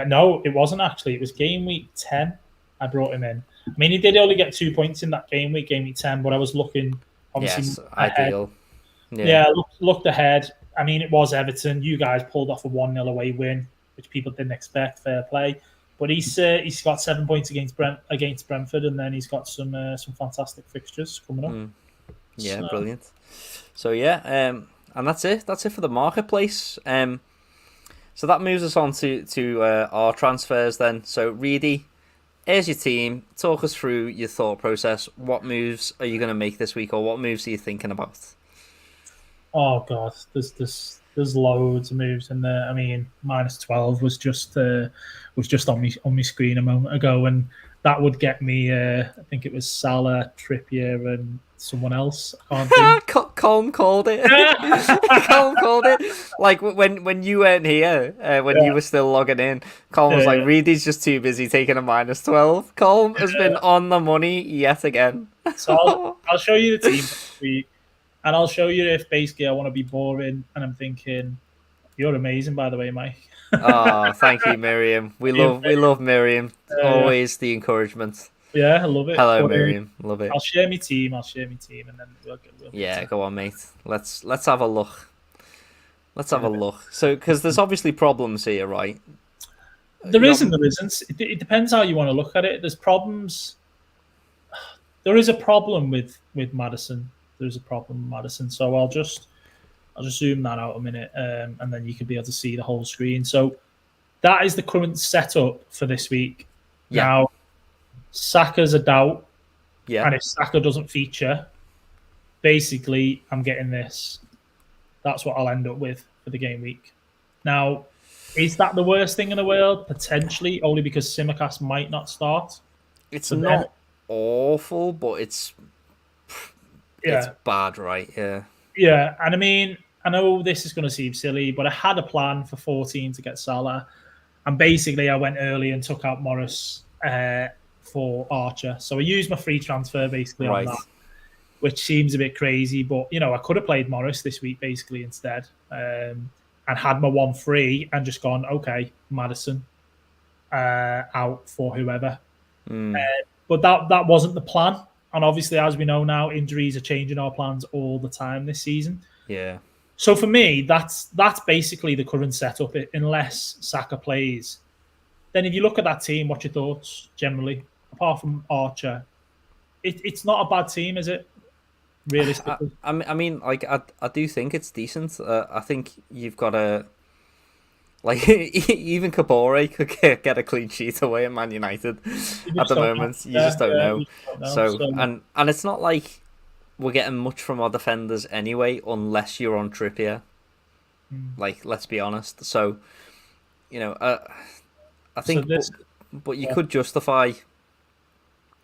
no, it wasn't actually. It was game week 10. I brought him in. I mean, he did only get 2 points in that game week 10, but I was looking obviously ahead. Ideal. Yeah, looked ahead. I mean, it was Everton. You guys pulled off a 1-0 away win, which people didn't expect. Fair play. But he's got 7 points against Brentford, and then he's got some fantastic fixtures coming up. Yeah, so. Brilliant. So yeah, and that's it. That's it for the marketplace. So that moves us on to our transfers then. So Reedy, here's your team. Talk us through your thought process. What moves are you going to make this week, or what moves are you thinking about? Oh God, there's loads of moves in there. I mean, -12 was just on my screen a moment ago, and that would get me. I think it was Salah, Trippier, and someone else. I can't think. Colm called it. Colm called it. Like when you weren't here, when you were still logging in, Colm was like, "Reedy's just too busy taking a -12." Colm has been on the money yet again. So I'll show you the team this week. And I'll show you if basically I want to be boring, and I'm thinking, you're amazing, by the way, Mike. Thank you, Miriam. We love Miriam. Always the encouragement. Yeah, I love it. Hello, Miriam. Love it. I'll share my team, and then we'll go on, mate. Let's have a look. Let's have a look. So, because there's obviously problems here, right? There is and there isn't. It depends how you want to look at it. There's problems. There is a problem with Maddison. There's a problem with Maddison. So I'll just zoom that out a minute, and then you can be able to see the whole screen. So that is the current setup for this week. Yeah. Now, Saka's a doubt. Yeah. And if Saka doesn't feature, basically I'm getting this. That's what I'll end up with for the game week. Now, is that the worst thing in the world? Potentially, only because Simicast might not start. It's not awful, but it's bad, right? Yeah. Yeah, and I mean, I know this is going to seem silly, but I had a plan for 14 to get Salah, and basically I went early and took out Morris for Archer. So I used my free transfer basically on that, which seems a bit crazy, but I could have played Morris this week basically instead, and had my 1 free and just gone, okay, Maddison out for whoever. But that wasn't the plan. And obviously, as we know now, injuries are changing our plans all the time this season. Yeah. So for me, that's basically the current setup, unless Saka plays. Then if you look at that team, what's your thoughts generally? Apart from Archer, it's not a bad team, is it? Realistically. I mean, like, I do think it's decent. I think you've got a... Like, even Kabore could get a clean sheet away at Man United at the moment. You just don't know. So, and it's not like we're getting much from our defenders anyway, unless you're on Trippier. Like, let's be honest. So, I think, but you could justify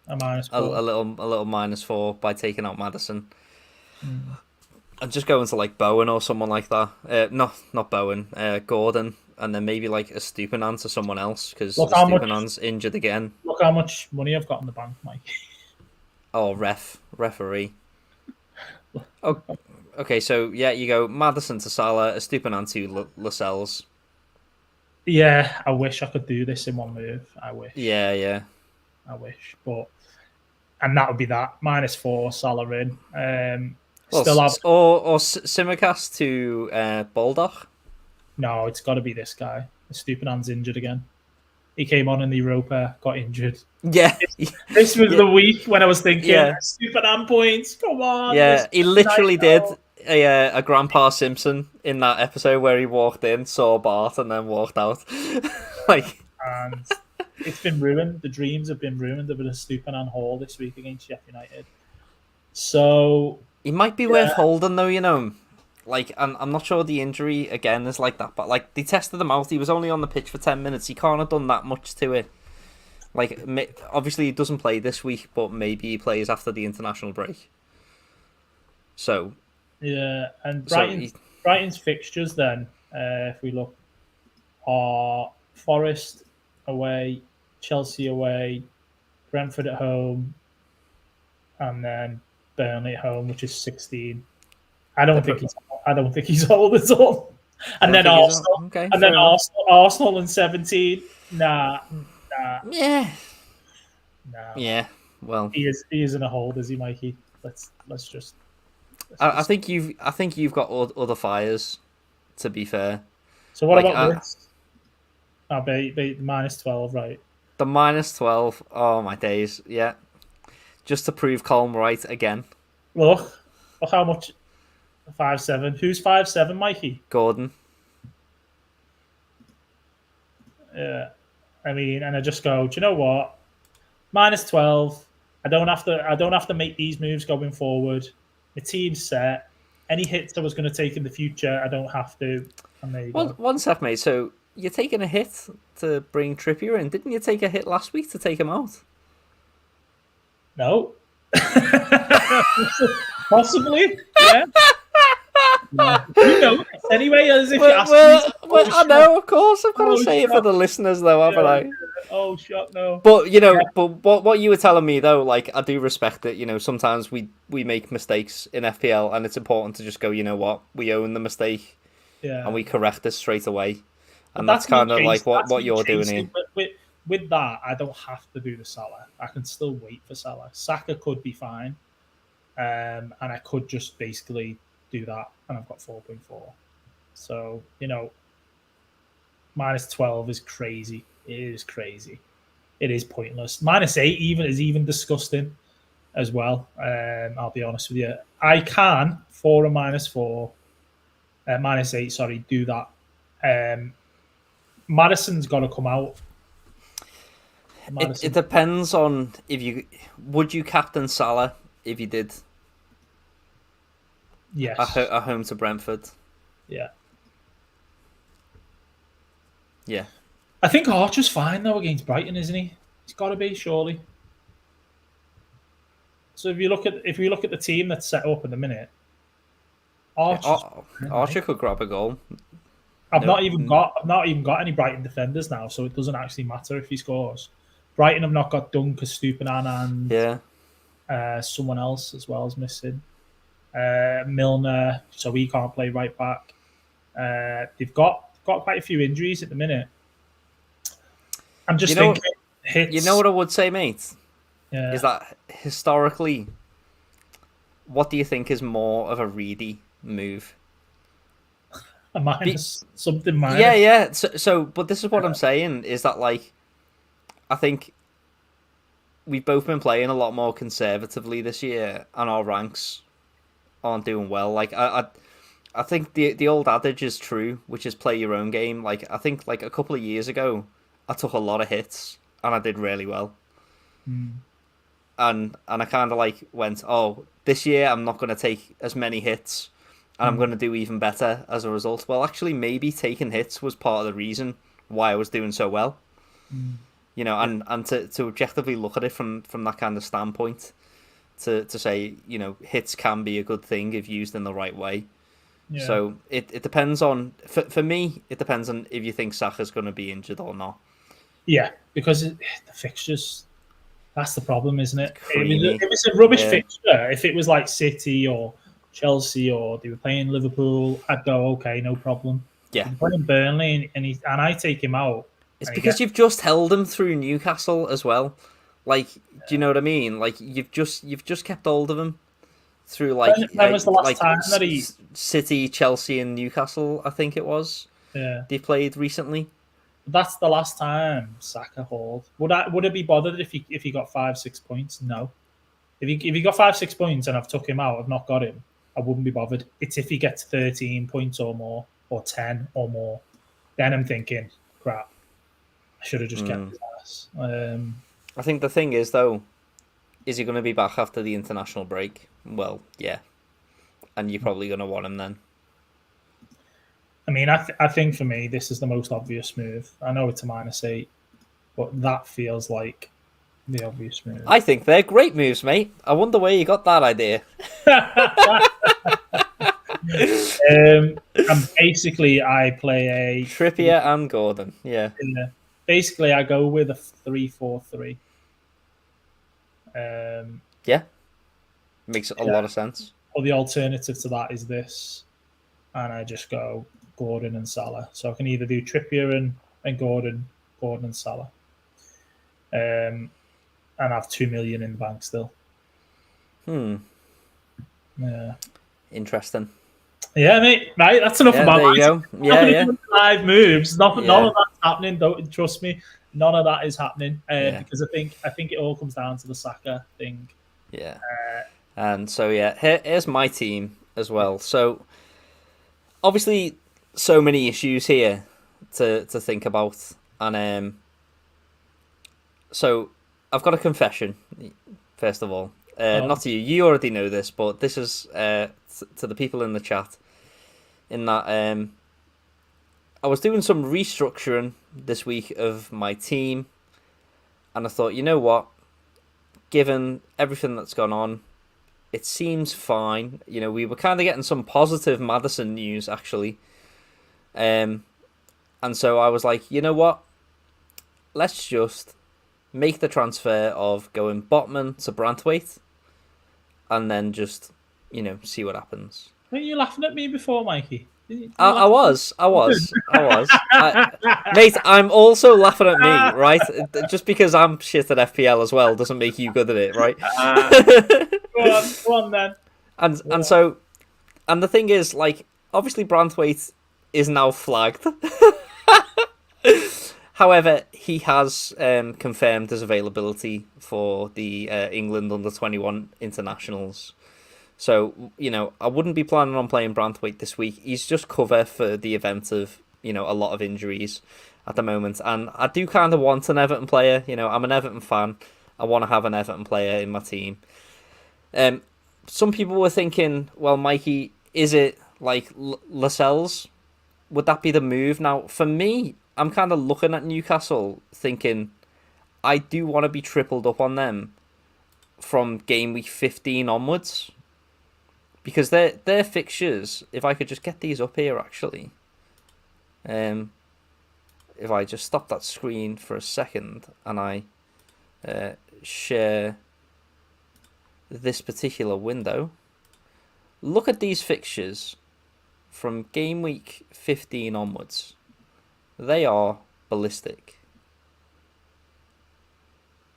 a -4, a little -4 by taking out Maddison. And just going to like Bowen or someone like that. Not Bowen. Gordon. And then maybe like a Stupinan to someone else, because Stupinan's injured again. Look how much money I've got in the bank, Mike. Oh, referee. Oh, okay, so yeah, you go Maddison to Salah, a Stupinan to Lascelles. Yeah, I wish I could do this in one move. I wish. Yeah. I wish, and that would be that -4 Salah in. Or Simicast to Baldock. No, it's got to be this guy. Stupinan's injured again. He came on in the Europa, got injured. Yeah. This was the week when I was thinking, Stupinan points, come on. Yeah, he literally did a Grandpa Simpson in that episode where he walked in, saw Bart, and then walked out. And it's been ruined. The dreams have been ruined of a Stupinan haul this week against Sheffield United. So... He might be worth holding, though, Like, I'm not sure the injury, again, is like that, but, like, they tested him out. He was only on the pitch for 10 minutes. He can't have done that much to it. Like, obviously he doesn't play this week, but maybe he plays after the international break. So yeah, and Brighton's fixtures then, if we look, are Forest away, Chelsea away, Brentford at home, and then Burnley at home, which is 16. I don't think he's old at all. And then Arsenal, okay, and then Arsenal in 17. Nah. Yeah. Nah. Yeah. Well, he isn't a hold, is he, Mikey? Let's just. I think you've got other fires. To be fair. So what about this? Be -12, right? The -12. Oh my days! Yeah, just to prove Colm right again. Look how much. 5'7". Who's 5'7", Mikey? Gordon. Yeah, I mean, and I just go, do you know what? -12. I don't have to make these moves going forward. The team's set. Any hits I was going to take in the future, I don't have to. And there you go. One sec, mate. So you're taking a hit to bring Trippier in. Didn't you take a hit last week to take him out? No. Possibly, yeah. You know, anyway, as if you asked me. I know, of course. I've got to say it for the listeners, though, haven't I? Oh, shut no. But but what you were telling me though, like, I do respect it. You know, sometimes we make mistakes in FPL, and it's important to just go, you know what, we own the mistake, and we correct it straight away. And that's kind of like what you're doing here. With that, I don't have to do the Salah. I can still wait for Salah. Saka could be fine, and I could just basically do that, and I've got 4.4. So, you know, -12 is crazy. It is crazy. It is pointless. -8 is even disgusting as well. I'll be honest with you. I can, for a -4, -8, sorry, do that. Madison's got to come out. It depends on would you captain Salah if you did. Yes. At home to Brentford. Yeah. Yeah. I think Archer's fine though against Brighton, isn't he? He's got to be, surely. So if you look at the team that's set up in the minute, Archer could grab a goal. I've not even got any Brighton defenders now, so it doesn't actually matter if he scores. Brighton have not got Dunker, Stupinan, and someone else as well is missing. Milner, so he can't play right back. They've got quite a few injuries at the minute. I'm just thinking hits. You know what I would say, mate? Yeah. Is that historically, what do you think is more of a Reedy move? A minus. Yeah. So, but this is what I'm saying, is that, like, I think we've both been playing a lot more conservatively this year, and our ranks aren't doing well. Like, I think the old adage is true, which is play your own game. Like, I think, like, a couple of years ago, I took a lot of hits, and I did really well. And I kind of, like, went, oh, this year I'm not going to take as many hits, and I'm going to do even better as a result. Well, actually, maybe taking hits was part of the reason why I was doing so well. You know, and to objectively look at it from that kind of standpoint, to say, you know, hits can be a good thing if used in the right way. Yeah. So it depends on, for me, it depends on if you think Saka's going to be injured or not. Yeah, because the fixtures, that's the problem, isn't it? If it's a rubbish fixture, if it was like City or Chelsea or they were playing Liverpool, I'd go, okay, no problem. Yeah. He's playing Burnley and I take him out. It's because you've just held him through Newcastle as well. Like, do you know what I mean? Like, you've just kept hold of him through, like, when was the last time that he City, Chelsea, and Newcastle? I think it was. Yeah, they played recently. That's the last time Saka hauled. Would it be bothered if he got 5-6 points? No. If he got 5-6 points and I've took him out, I've not got him, I wouldn't be bothered. It's if he gets 13 points or more, or 10 or more, then I'm thinking, crap, I should have just kept his ass. I think the thing is, though, is he going to be back after the international break? Well, yeah. And you're probably going to want him then. I mean, I think for me, this is the most obvious move. I know it's a -8. but that feels like the obvious move. I think they're great moves, mate. I wonder where you got that idea. And basically, I play a Trippier and Gordon. Yeah. Basically, I go with a 3-4-3. Yeah. Makes a lot of sense. Or the alternative to that is this, and I just go Gordon and Salah. So I can either do Trippier and Gordon and Salah, and have 2 million in the bank still. Yeah. Interesting. Yeah, mate. Right, that's enough about there you go. Yeah. 5 moves. None of that's happening. Don't trust me. None of that is happening because I think it all comes down to the Saka thing. Yeah. And so here's my team as well. So obviously, so many issues here to think about, and so I've got a confession. First of all, not to you. You already know this, but this is to the people in the chat. In that, I was doing some restructuring this week of my team, and I thought, you know what? Given everything that's gone on, it seems fine. You know, we were kind of getting some positive Maddison news, actually. And so I was like, you know what? Let's just make the transfer of going Botman to Branthwaite, and then just, see what happens. Weren't you laughing at me before, Mikey? I was. Mate, I'm also laughing at me, right? Just because I'm shit at FPL as well doesn't make you good at it, right? Go on then. And the thing is, like, obviously Branthwaite is now flagged. However, he has confirmed his availability for the England under-21 internationals. So, I wouldn't be planning on playing Branthwaite this week. He's just cover for the event of, a lot of injuries at the moment. And I do kind of want an Everton player. I'm an Everton fan. I want to have an Everton player in my team. Some people were thinking, well, Mikey, is it like Lascelles? Would that be the move? Now, for me, I'm kind of looking at Newcastle thinking I do want to be tripled up on them from game week 15 onwards. Because their fixtures, if I could just get these up here, actually. If I just stop that screen for a second and I share this particular window. Look at these fixtures from game week 15 onwards. They are ballistic.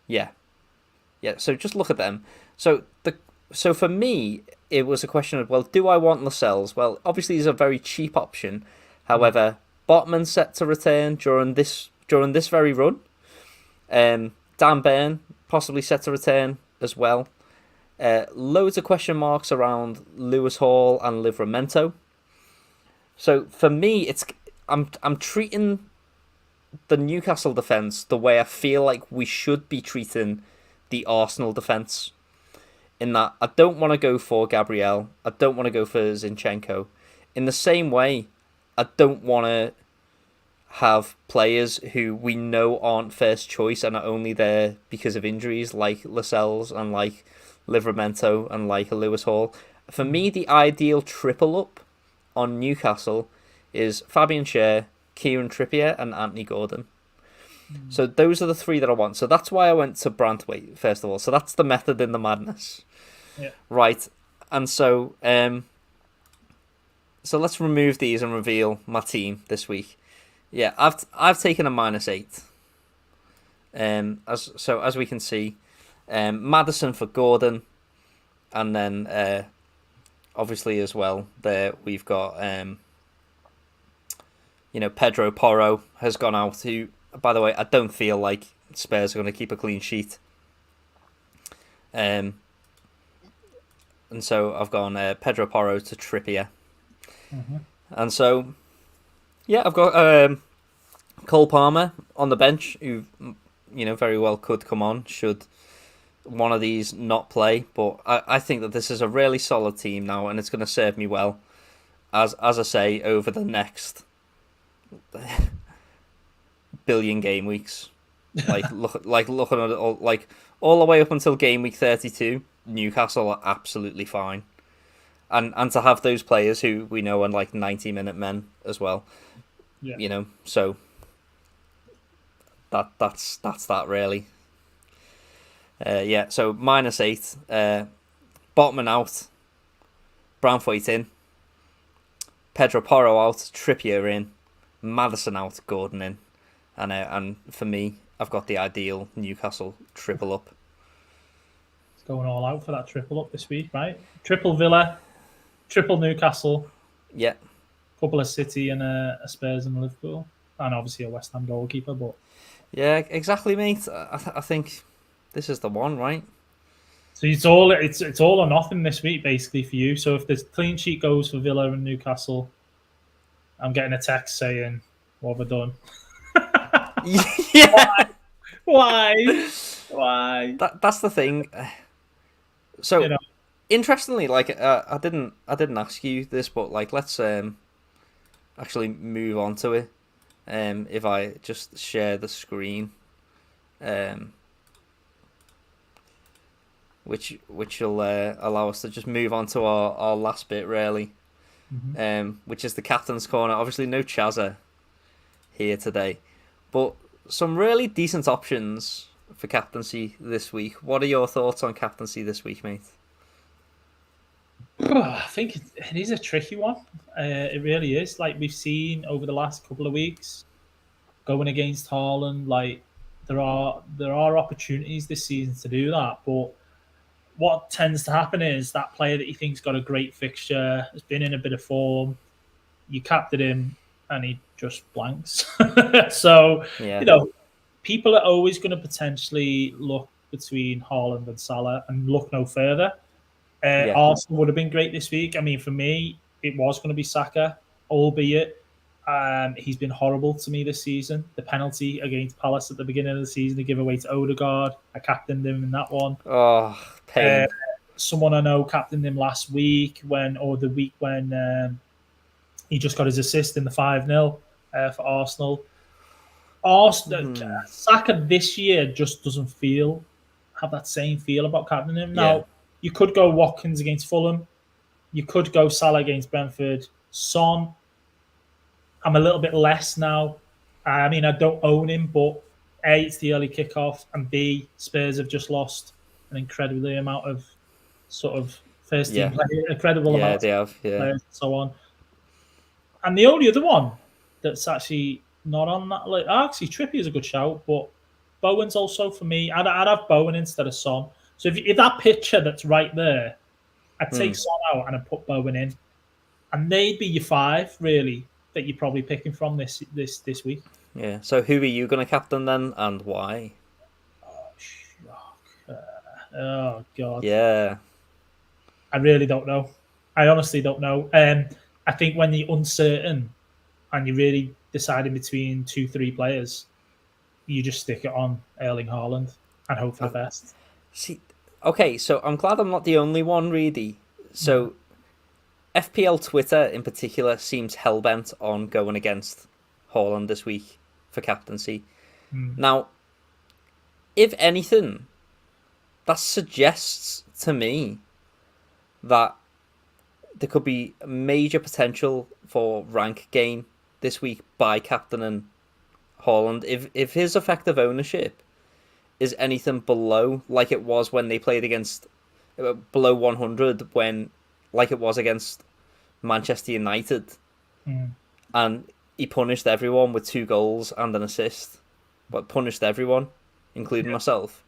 Yeah, so just look at them. So for me, it was a question of, well, do I want Lascelles? Well, obviously he's a very cheap option. However, Botman set to return during this very run. Dan Burn possibly set to return as well. Loads of question marks around Lewis Hall and Livramento. So for me, I'm treating the Newcastle defence the way I feel like we should be treating the Arsenal defence. In that, I don't want to go for Gabriel. I don't want to go for Zinchenko. In the same way, I don't want to have players who we know aren't first choice and are only there because of injuries, like Lascelles and like Livramento and like a Lewis Hall. For me, the ideal triple up on Newcastle is Fabian Schär, Kieran Trippier, and Anthony Gordon. So those are the three that I want. So that's why I went to Branthwaite, first of all. So that's the method in the madness. Yeah. Right. And so so let's remove these and reveal my team this week. Yeah, I've taken a -8. As we can see, Maddison for Gordon, and then obviously as well there we've got Pedro Porro has gone out, who, by the way, I don't feel like Spurs are going to keep a clean sheet. And so I've gone Pedro Porro to Trippier. Mm-hmm. And so, yeah, I've got Cole Palmer on the bench, who, very well could come on should one of these not play. But I think that this is a really solid team now, and it's going to serve me well, as I say, over the next billion game weeks. Looking at it all the way up until game week 32, Newcastle are absolutely fine, and to have those players who we know are 90-minute men as well, so that's that really. So -8, Botman out, Branthwaite in, Pedro Porro out, Trippier in, Maddison out, Gordon in, and for me, I've got the ideal Newcastle triple up. It's going all out for that triple up this week, right? Triple Villa, triple Newcastle. Yeah. Couple of City and a Spurs and Liverpool, and obviously a West Ham goalkeeper. But yeah, exactly, mate. I think this is the one, right? So it's all or nothing this week, basically, for you. So if the clean sheet goes for Villa and Newcastle, I'm getting a text saying, "What have I done?" Yeah. Why? That's the thing. So interestingly, I didn't ask you this, but let's actually move on to it. If I just share the screen, which will allow us to just move on to our last bit, really, which is the captain's corner. Obviously, no Chazza here today, but some really decent options for captaincy this week. What are your thoughts on captaincy this week, mate? I think it is a tricky one. It really is. Like we've seen over the last couple of weeks, going against Haaland, there are opportunities this season to do that. But what tends to happen is that player that you think's got a great fixture, has been in a bit of form, you captain him, and he just blanks. So people are always going to potentially look between Haaland and Salah and look no further. Arsenal would have been great this week. I mean, for me, it was going to be Saka, albeit he's been horrible to me this season. The penalty against Palace at the beginning of the season to give away to Odegaard, I captained him in that one. Oh, pain. Someone I know captained him last week when he just got his assist in the 5-0 for Arsenal. Saka this year just doesn't have that same feel about captaining him. Now, you could go Watkins against Fulham. You could go Salah against Brentford. Son, I'm a little bit less now. I mean, I don't own him, but A, it's the early kickoff, and B, Spurs have just lost an incredibly amount of sort of first-team players, incredible amount of players and so on. And the only other one that's actually not on that list, actually, Trippier is a good shout, but Bowen's also for me. I'd have Bowen instead of Son. So if that picture that's right there, I'd take Son out and I'd put Bowen in, and they'd be your 5 really that you're probably picking from this week. Yeah. So who are you going to captain then, and why? Oh God. Yeah. I really don't know. I honestly don't know. I think when you're uncertain and you're really deciding between 2-3 players, you just stick it on Erling Haaland and hope for the best. See, okay, so I'm glad I'm not the only one, really. So, FPL Twitter in particular seems hellbent on going against Haaland this week for captaincy. Now, if anything, that suggests to me that there could be major potential for rank gain this week by captaining Haaland. If his effective ownership is anything below like it was when they played against below 100 like it was against Manchester United, and he punished everyone with 2 goals and an assist, but punished everyone, including myself.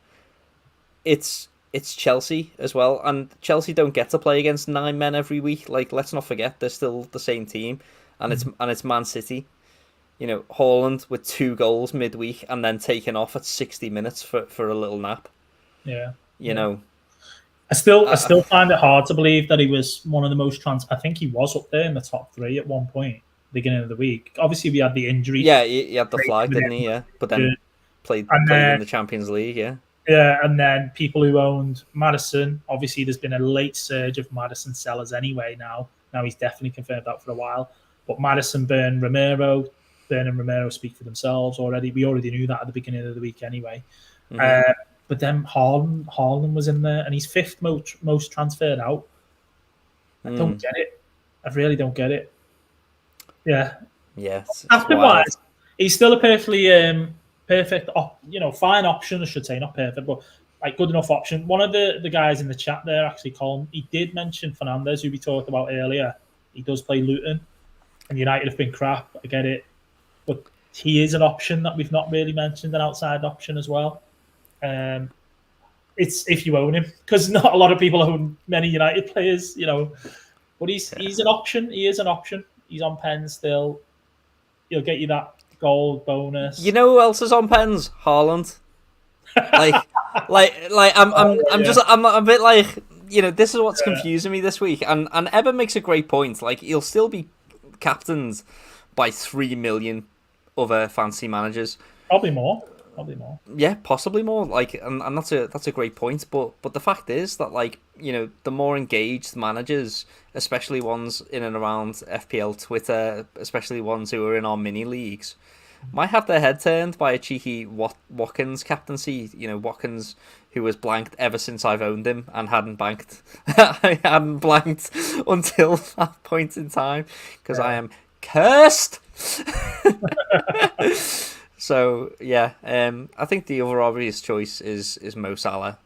It's Chelsea as well, and Chelsea don't get to play against 9 men every week. Let's not forget they're still the same team, and it's Man City. Haaland with 2 goals midweek and then taken off at 60 minutes for a little nap. Yeah. I still find it hard to believe that he was one of the most I think he was up there in the top 3 at one point, beginning of the week. Obviously, we had the injury. Yeah, he had the flag, didn't he? Yeah, but then played in the Champions League. Yeah. Yeah, and then people who owned Maddison. Obviously, there's been a late surge of Maddison sellers anyway. Now he's definitely confirmed out for a while. But Maddison, Burn, Romero, Burn and Romero speak for themselves already. We already knew that at the beginning of the week anyway. But then Haaland was in there, and he's fifth most transferred out. I don't get it. I really don't get it. Yeah. Yes. Captain-wise, he's still a perfectly perfect, fine option, I should say, not perfect, but like good enough option. One of the guys in the chat there, actually, Colin, he did mention Fernandes, who we talked about earlier. He does play Luton, and United have been crap. I get it, but he is an option that we've not really mentioned, an outside option as well. It's if you own him, because not a lot of people own many United players, But he's an option. He is an option. He's on pens still. He'll get you that gold bonus. You know who else is on pens? Haaland. I'm a bit like, this is what's confusing me this week. And Eben makes a great point. Like, he'll still be captained by 3 million other fantasy managers. Probably more. Yeah, possibly more. Like, and that's a great point. But the fact is that, like, the more engaged managers, especially ones in and around FPL Twitter, especially ones who are in our mini leagues, might have their head turned by a cheeky Watkins captaincy. Watkins, who was blanked ever since I've owned him and hadn't blanked until that point in time because I am cursed. So yeah, I think the other obvious choice is Mo Salah.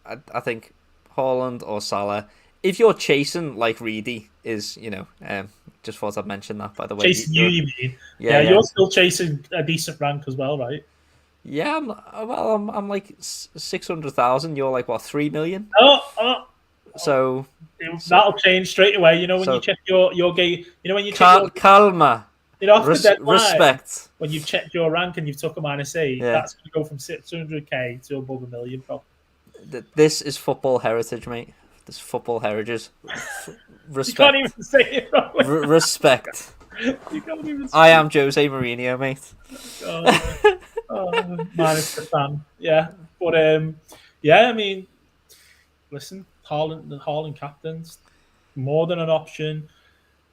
I think Haaland or Salah. If you're chasing like Reedy is, just thought I'd mention that, by the way. Chasing you mean? Yeah, you're still chasing a decent rank as well, right? Yeah, I'm like 600,000. You're like what, 3 million? So that'll change straight away. When you check your game, when you check calma. Respect. When you've checked your rank and you've took a -8, that's going to go from 600k to above 1 million. Probably. This is football heritage, mate. This football heritage. Respect. You can't even say it properly. Respect. You can't even say I am Jose Mourinho, mate. Minus the fan. Yeah. But, I mean, listen, Haaland captains, more than an option.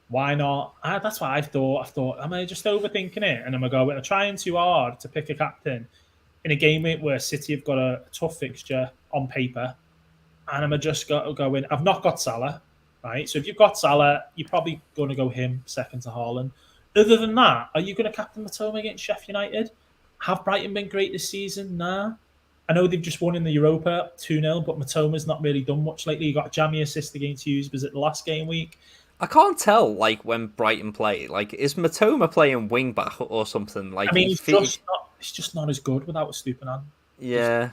Why not? That's what I've thought. Am I just overthinking it? And am I trying too hard to pick a captain in a game where City have got a tough fixture on paper? And am I just going, I've not got Salah, right? So if you've got Salah, you're probably going to go him second to Haaland. Other than that, are you going to captain Matoma against Sheffield United? Have Brighton been great this season? Nah. I know they've just won in the Europa 2-0, but Matoma's not really done much lately. He got a jammy assist against Hughes. Was it the last game week? I can't tell, like, when Brighton play. Like, is Matoma playing wing back or something? Like, I mean, he's just not as good without Stupinan. Yeah.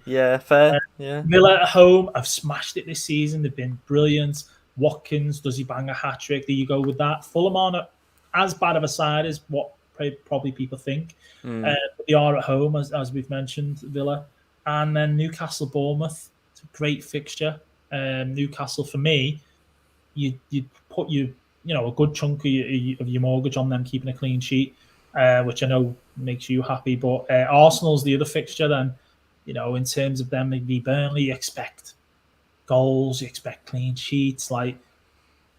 Yeah, fair. Yeah. Villa at home have smashed it this season. They've been brilliant. Watkins, does he bang a hat-trick? There you go with that. Fulham aren't as bad of a side as what probably people think. But they are at home, as we've mentioned, Villa. And then Newcastle, Bournemouth. It's a great fixture. Newcastle, for me, you'd put a good chunk of your mortgage on them keeping a clean sheet, which I know makes you happy. But Arsenal's the other fixture then. In terms of them, maybe Burnley, you expect goals, you expect clean sheets. The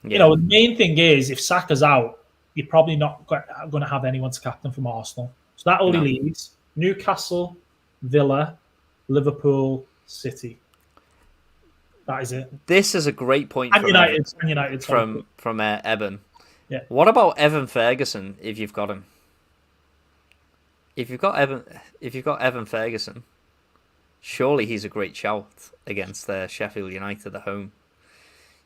main thing is if Saka's out, you're probably not going to have anyone to captain from Arsenal. So that only leaves Newcastle, Villa, Liverpool, City. That is it. This is a great point and United from Eben. Yeah. What about Evan Ferguson if you've got him? If you've got Evan Ferguson, surely he's a great shout against Sheffield United at home.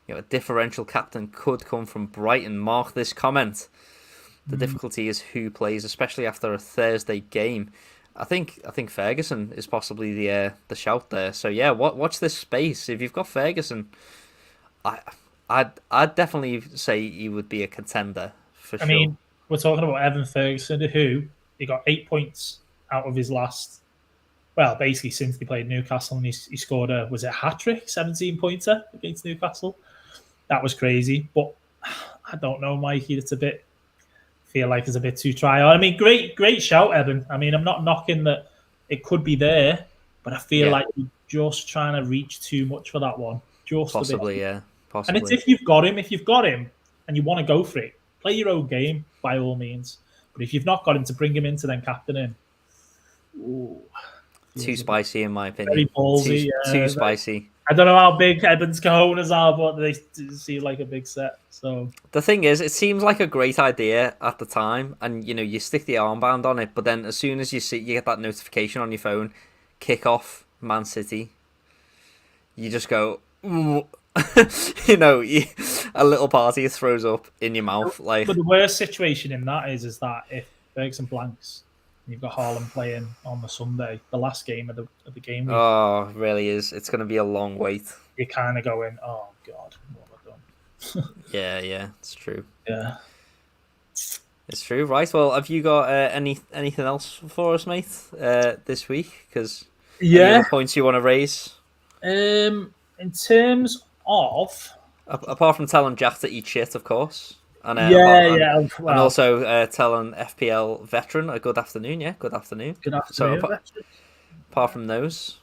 A differential captain could come from Brighton. Mark this comment. The difficulty is who plays, especially after a Thursday game. I think Ferguson is possibly the shout there. So yeah, watch this space. If you've got Ferguson, I'd definitely say he would be a contender for sure. I mean, we're talking about Evan Ferguson, who he got 8 points out of his last. Well, basically since they played Newcastle, and he scored a hat-trick, 17-pointer against Newcastle. That was crazy, but I don't know, Mikey. It's feel like it's a bit too try. I mean, great shout, Evan. I mean, I'm not knocking that it could be there, but I feel like you're just trying to reach too much for that one. Possibly, yeah. Possibly. And it's if you've got him, and you want to go for it, play your own game by all means. But if you've not got him, to bring him in to then captain him, ooh, too spicy in my opinion. Very ballsy. Too spicy. I don't know how big Evan's cojones are, but they seem like a big set. So the thing is, it seems like a great idea at the time, and you stick the armband on it, but then as soon as you get that notification on your phone, kick off Man City, you just go, ooh. A little party throws up in your mouth. Like, but the worst situation in that is that if Ferguson blanks, and you've got Haaland playing on the Sunday, the last game of the game week. Oh, it really is. It's going to be a long wait. You're kind of going, oh God, what have I done? Yeah, it's true. Yeah, it's true. Right. Well, have you got anything else for us, mate? This week, because any other points you want to raise? In terms of, apart from telling Jack to eat shit, of course. And, and also telling FPL veteran a good afternoon. Yeah, good afternoon. Good afternoon. So apart from those,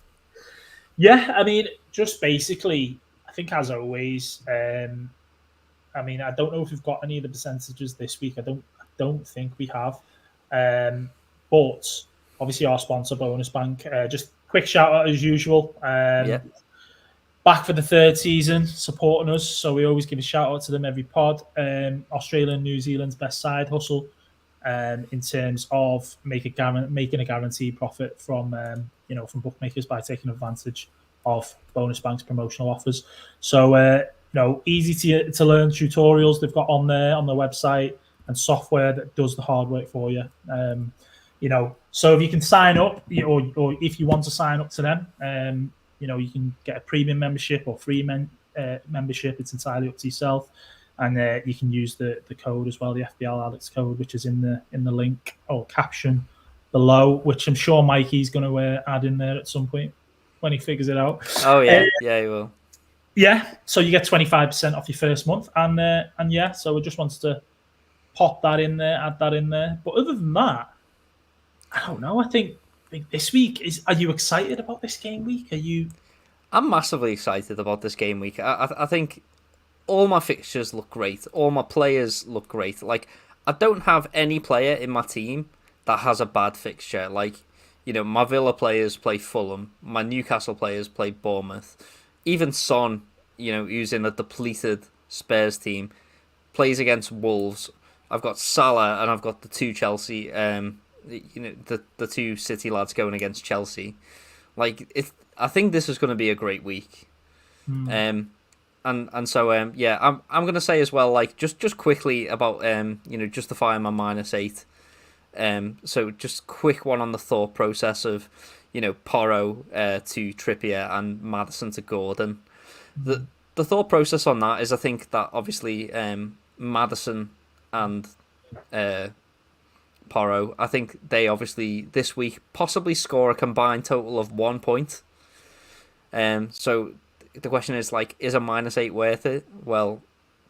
yeah, I mean, just basically, I think as always. I mean, I don't know if we've got any of the percentages this week. I don't think we have. But obviously, our sponsor, Bonus Bank. Just quick shout out as usual. Back for the third season, supporting us. So we always give a shout out to them every pod. Australia and New Zealand's best side hustle in terms of making a guaranteed profit from from bookmakers by taking advantage of Bonus Bank's promotional offers. So easy to learn tutorials they've got on their website, and software that does the hard work for you. So if you can sign up, or if you want to sign up to them, you can get a premium membership or free membership. It's entirely up to yourself, and you can use the code as well, the FPL Addicts code, which is in the link or caption below, which I'm sure Mikey's going to add in there at some point when he figures it out. Oh yeah, he will. Yeah, so you get 25% off your first month, and yeah, so we just wanted to pop that in there, add that in there. But other than that, I don't know. I think this week are you excited about this game week? I'm massively excited about this game week. I think all my fixtures look great. All my players look great. Like, I don't have any player in my team that has a bad fixture. Like, my Villa players play Fulham. My Newcastle players play Bournemouth. Even Son, who's in a depleted Spurs team, plays against Wolves. I've got Salah and I've got the two Chelsea, the two City lads going against Chelsea. Like, I think this is going to be a great week. And so I'm going to say as well, like, just quickly about justifying my -8. So just quick one on the thought process of Porro to Trippier and Maddison to Gordon. The thought process on that is, I think that obviously Maddison and Porro, I think they obviously this week possibly score a combined total of 1 point. So the question is, like, is a -8 worth it? Well,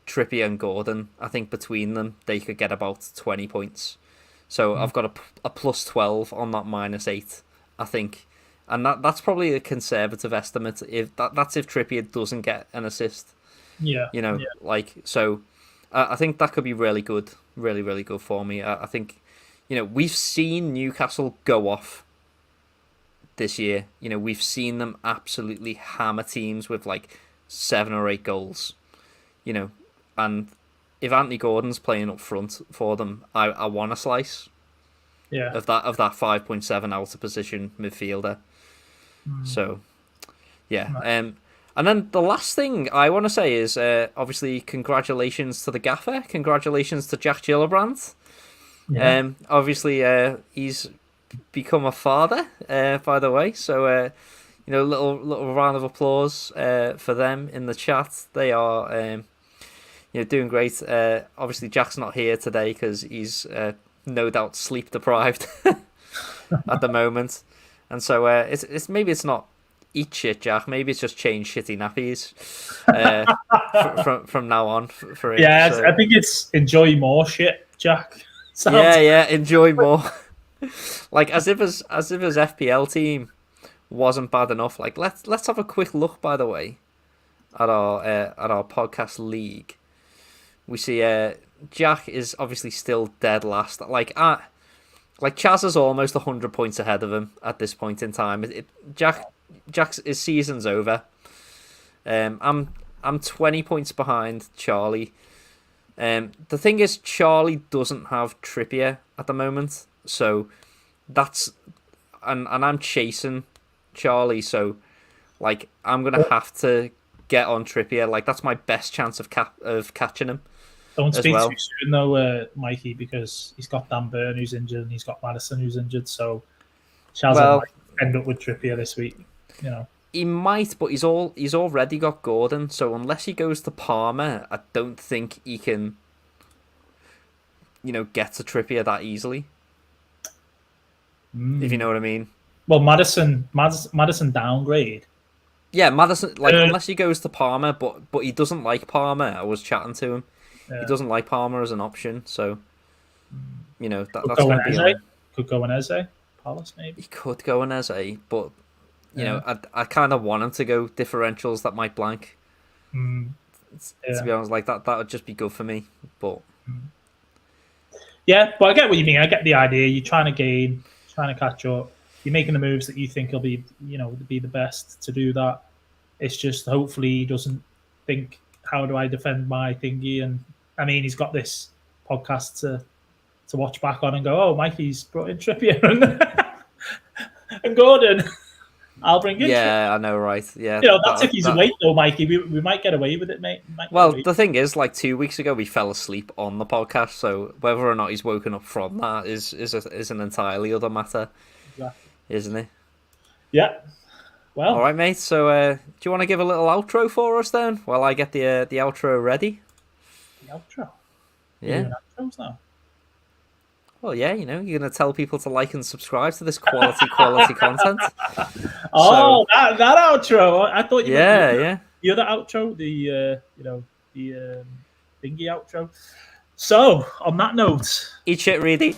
Trippier and Gordon, I think between them they could get about 20 points. So I've got a +12 on that -8, I think, and that's probably a conservative estimate. That's if Trippier doesn't get an assist. So I think that could be really good, really, really good for me. I think, we've seen Newcastle go off this year. We've seen them absolutely hammer teams with like 7 or 8 goals. And if Anthony Gordon's playing up front for them, I want a slice. Yeah. Of that 5.7 out of position midfielder. So, yeah. Nice. And then the last thing I want to say is obviously congratulations to the gaffer. Congratulations to Jack Gillibrand. Yeah. Obviously he's become a father, by the way. So little round of applause for them in the chat. They are doing great. Obviously Jack's not here today because he's no doubt sleep deprived at the moment, and so it's not eat shit, Jack. Maybe it's just change shitty nappies from now on for him. Yeah, so. I think it's enjoy more shit, Jack. Yeah, enjoy more. Like as if his FPL team wasn't bad enough. Like let's have a quick look, by the way, at our podcast league. We see Jack is obviously still dead last. Like Chaz is almost 100 points ahead of him at this point in time. Jack's his season's over. I'm 20 points behind Charlie. The thing is, Charlie doesn't have Trippier at the moment, so that's and I'm chasing Charlie, so like I'm gonna have to get on Trippier. Like that's my best chance of catching him. Don't speak too soon though, Mikey, because he's got Dan Burn who's injured and he's got Madison who's injured, so Chaz might end up with Trippier this week. You know. He might, but he's already got Gordon, so unless he goes to Palmer, I don't think he can, get to Trippier that easily. If you know what I mean. Well, Madison downgrade. Yeah, Madison, unless he goes to Palmer, but he doesn't like Palmer. I was chatting to him. Yeah. He doesn't like Palmer as an option, so, that's going to be... Could go on Eze, Palace maybe. He could go on Eze, but... I kind of want him to go differentials that might blank. To be honest, like that would just be good for me. But yeah, but I get what you mean. I get the idea. You're trying to gain, trying to catch up. You're making the moves that you think will be, be the best to do that. It's just hopefully he doesn't think, how do I defend my thingy? And I mean, he's got this podcast to watch back on and go, oh, Mikey's brought in Trippier and Gordon. I'll bring it. Yeah, I know, right? Yeah, that's if he's awake though, Mikey. We might get away with it, mate. Well, the thing is, like 2 weeks ago, we fell asleep on the podcast, so whether or not he's woken up from that is an entirely other matter, isn't it? Yeah. Well, all right, mate. So, do you want to give a little outro for us then, while I get the outro ready? The outro. Yeah. Outros now. Well, yeah, you're going to tell people to like and subscribe to this quality content. Oh, that outro! I thought you meant the other outro, the thingy outro. So, on that note, eat shit, Reedy.